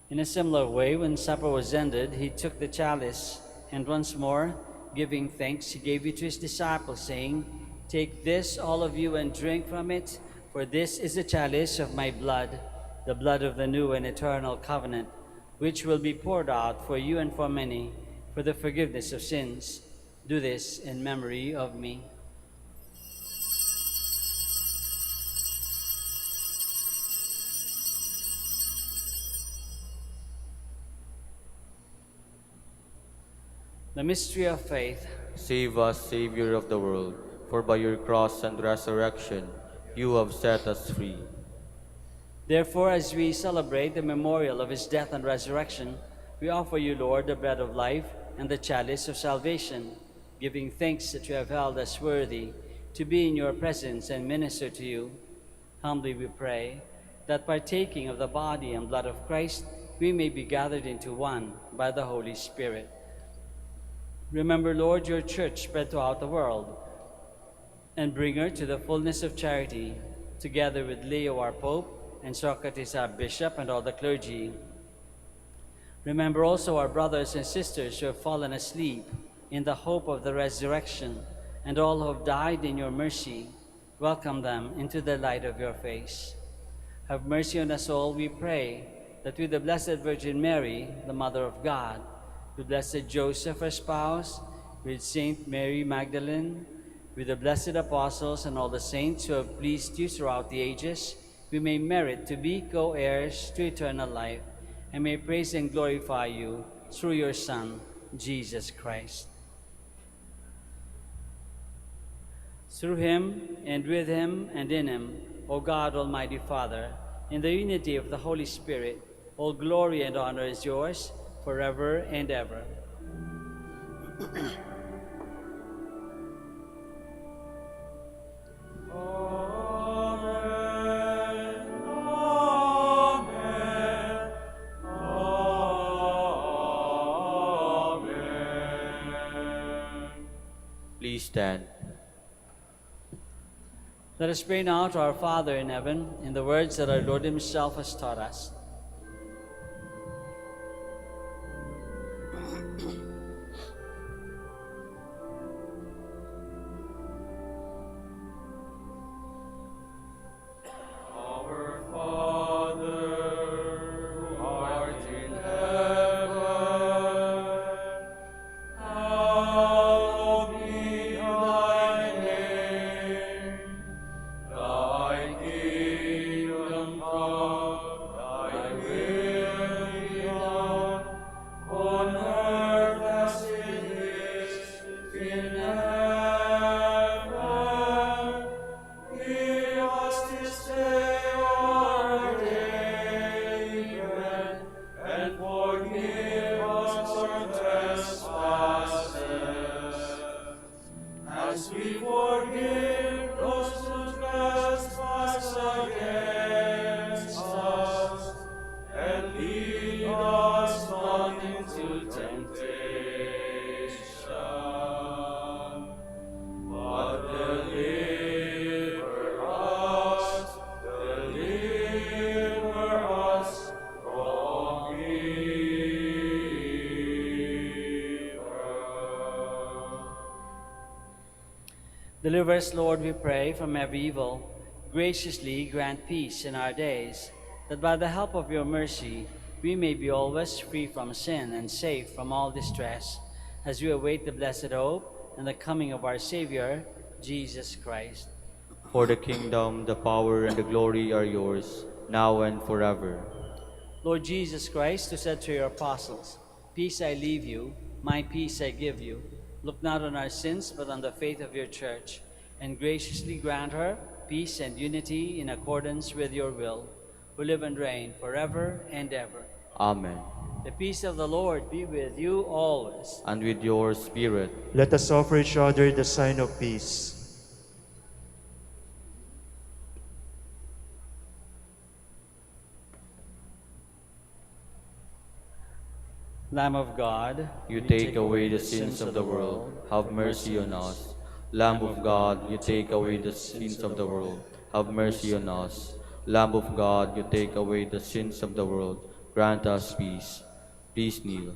In a similar way, when supper was ended, he took the chalice, and once more, giving thanks, he gave it to his disciples, saying, "Take this, all of you, and drink from it, for this is the chalice of my blood, the blood of the new and eternal covenant, which will be poured out for you and for many, for the forgiveness of sins. Do this in memory of me." The mystery of faith. Save us, Savior of the world, for by your cross and resurrection you have set us free. Therefore, as we celebrate the memorial of his death and resurrection, we offer you, Lord, the bread of life and the chalice of salvation, giving thanks that you have held us worthy to be in your presence and minister to you. Humbly we pray that, partaking of the body and blood of Christ, we may be gathered into one by the Holy Spirit. Remember, Lord, your church spread throughout the world, and bring her to the fullness of charity, together with Leo our Pope, and Socrates our Bishop, and all the clergy. Remember also our brothers and sisters who have fallen asleep in the hope of the resurrection, and all who have died in your mercy. Welcome them into the light of your face. Have mercy on us all, we pray, that with the Blessed Virgin Mary, the Mother of God, with Blessed Joseph, her spouse, with Saint Mary Magdalene, with the blessed apostles and all the saints who have pleased you throughout the ages, we may merit to be co-heirs to eternal life, and may praise and glorify you through your Son, Jesus Christ. Through him, and with him, and in him, O God, Almighty Father, in the unity of the Holy Spirit, all glory and honor is yours forever and ever. Amen. Amen. Amen. Please stand. Let us pray now to our Father in heaven in the words that our Lord himself has taught us. Our Father, who art in heaven, hallowed be thy name. Thy kingdom come, thy will be done, on earth as it is in heaven. Give us this day our daily bread, and forgive us our trespasses, as we forgive those who trespass against us. And lead us not into temptation, but deliver us from evil. Deliver us, Lord, we pray, from every evil. Graciously grant peace in our days, that by the help of your mercy we may be always free from sin and safe from all distress, as we await the blessed hope and the coming of our Savior, Jesus Christ. For the kingdom, the power, and the glory are yours, now and forever. Lord Jesus Christ, who said to your apostles, "Peace I leave you, my peace I give you," look not on our sins, but on the faith of your church, and graciously grant her peace and unity in accordance with your will, who live and reign forever and ever. Amen. The peace of the Lord be with you always. And with your spirit. Let us offer each other the sign of peace. Lamb of God, You take away the sins of the world, have mercy on us. Lamb of God, you take away the sins of the world, have mercy on us. Lamb of God, you take away the sins of the world, grant us peace. Please kneel.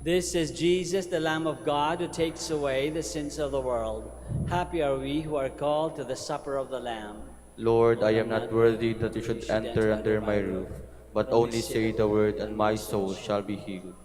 This is Jesus, the Lamb of God, who takes away the sins of the world. Happy are we who are called to the supper of the Lamb. Lord, I am not worthy that you should enter under my roof, but only say the word, and my soul shall be healed.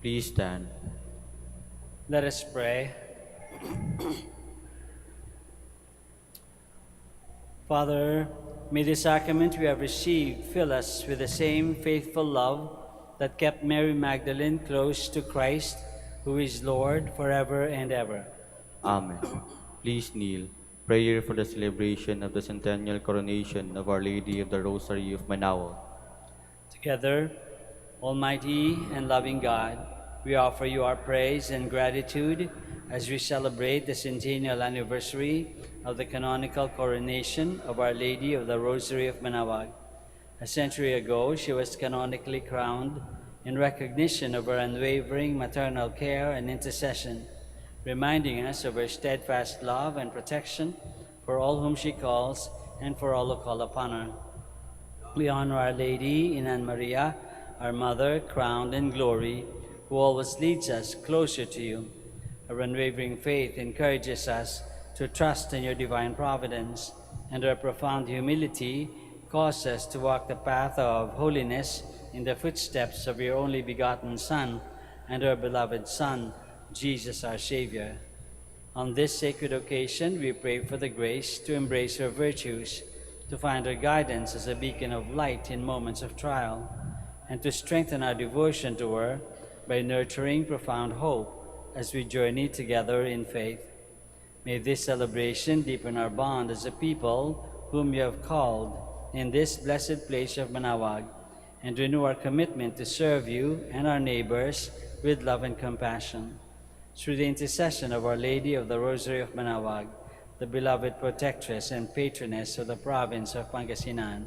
Please stand. Let us pray. Father, may the sacrament we have received fill us with the same faithful love that kept Mary Magdalene close to Christ, who is Lord forever and ever. Amen. Please kneel. Prayer for the celebration of the centennial coronation of Our Lady of the Rosary of Manaoag. Together, Almighty and loving God, we offer you our praise and gratitude as we celebrate the centennial anniversary of the canonical coronation of Our Lady of the Rosary of Manaoag. A century ago, she was canonically crowned in recognition of her unwavering maternal care and intercession, reminding us of her steadfast love and protection for all whom she calls and for all who call upon her. We honor Our Lady in Anne Maria, our Mother, crowned in glory, who always leads us closer to you. Her unwavering faith encourages us to trust in your divine providence, and her profound humility causes us to walk the path of holiness in the footsteps of your only begotten Son and our beloved Son, Jesus our Savior. On this sacred occasion, we pray for the grace to embrace her virtues, to find her guidance as a beacon of light in moments of trial, and to strengthen our devotion to her by nurturing profound hope as we journey together in faith. May this celebration deepen our bond as a people whom you have called in this blessed place of Manaoag, and renew our commitment to serve you and our neighbors with love and compassion. Through the intercession of Our Lady of the Rosary of Manaoag, the beloved protectress and patroness of the province of Pangasinan,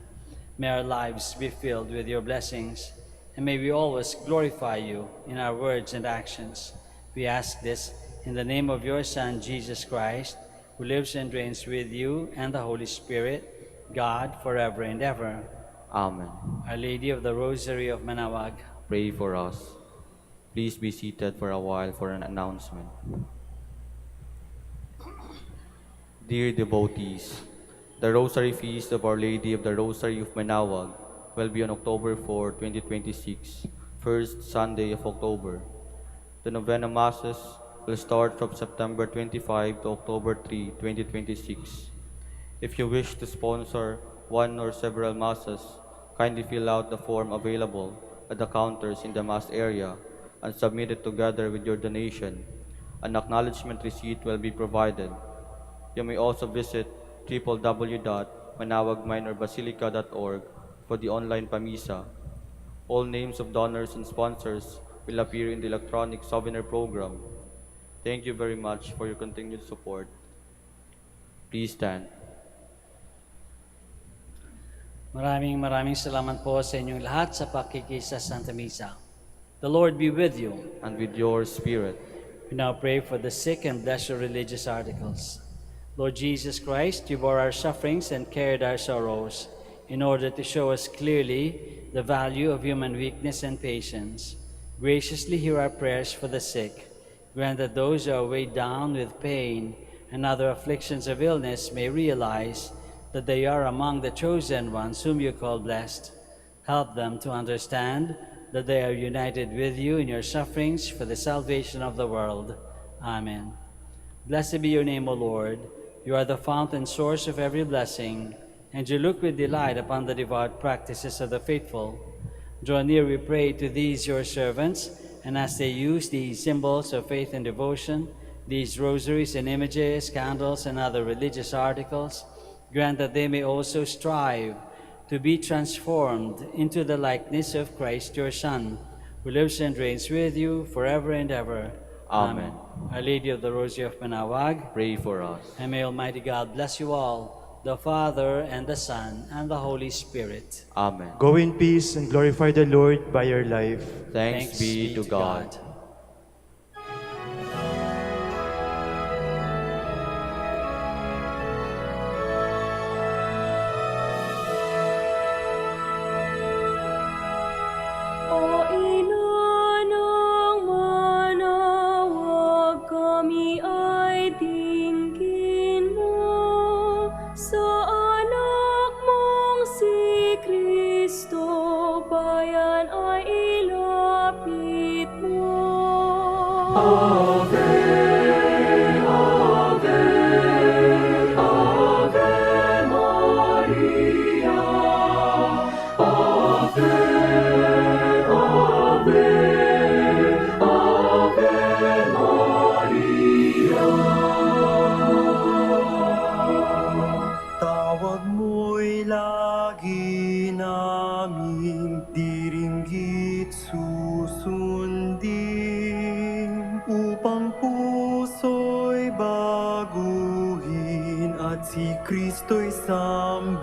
may our lives be filled with your blessings, and may we always glorify you in our words and actions. We ask this in the name of your Son, Jesus Christ, who lives and reigns with you and the Holy Spirit, God, forever and ever. Amen. Our Lady of the Rosary of Manaoag, Pray for us. Please be seated for a while for an announcement. Dear devotees, the Rosary Feast of Our Lady of the Rosary of Manaoag will be on October 4, 2026, first Sunday of October. The Novena Masses will start from September 25 to October 3, 2026. If you wish to sponsor one or several Masses, kindly fill out the form available at the counters in the Mass area and submit it together with your donation. An acknowledgement receipt will be provided. You may also visit www.manaoagminorbasilica.org for the online Pamisa. All names of donors and sponsors will appear in the electronic souvenir program. Thank you very much for your continued support. Please stand. maraming salamat po sa inyong lahat sa pakikisa sa Santa Misa. The Lord be with you. And with your spirit. We now pray for the sick and bless your religious articles. Lord Jesus Christ, you bore our sufferings and carried our sorrows in order to show us clearly the value of human weakness and patience. Graciously hear our prayers for the sick. Grant that those who are weighed down with pain and other afflictions of illness may realize that they are among the chosen ones whom you call blessed. Help them to understand that they are united with you in your sufferings for the salvation of the world. Amen. Blessed be your name, O Lord. You are the fount and source of every blessing, and you look with delight upon the devout practices of the faithful. Draw near, we pray, to these your servants, and as they use these symbols of faith and devotion, these rosaries and images, candles, and other religious articles, grant that they may also strive to be transformed into the likeness of Christ your Son, who lives and reigns with you forever and ever. Amen. Our Lady of the Rosary of Manaoag, Pray for us. and may Almighty God bless you all, the Father, and the Son, and the Holy Spirit. Amen. Go in peace and glorify the Lord by your life. Thanks be to God. O ina ng Manaoag, kami ay tingin mo sa anak mong si Kristo, bayan ay ilapit mo. at si Kristo'y sambahin.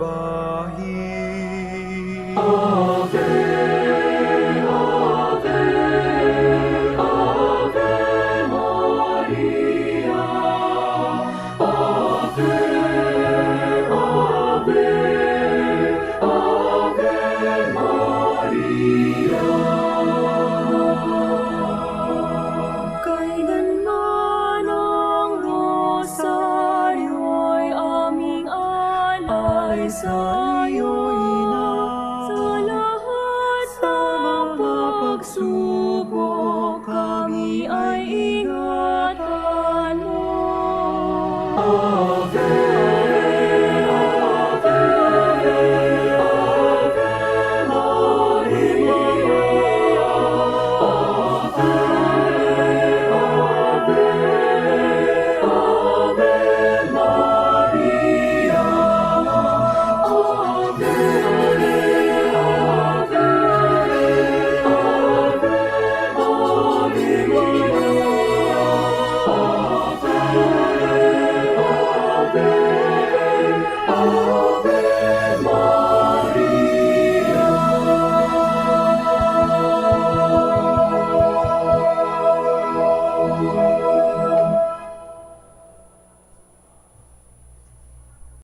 Kailanman ang rosaryo'y aming alay sa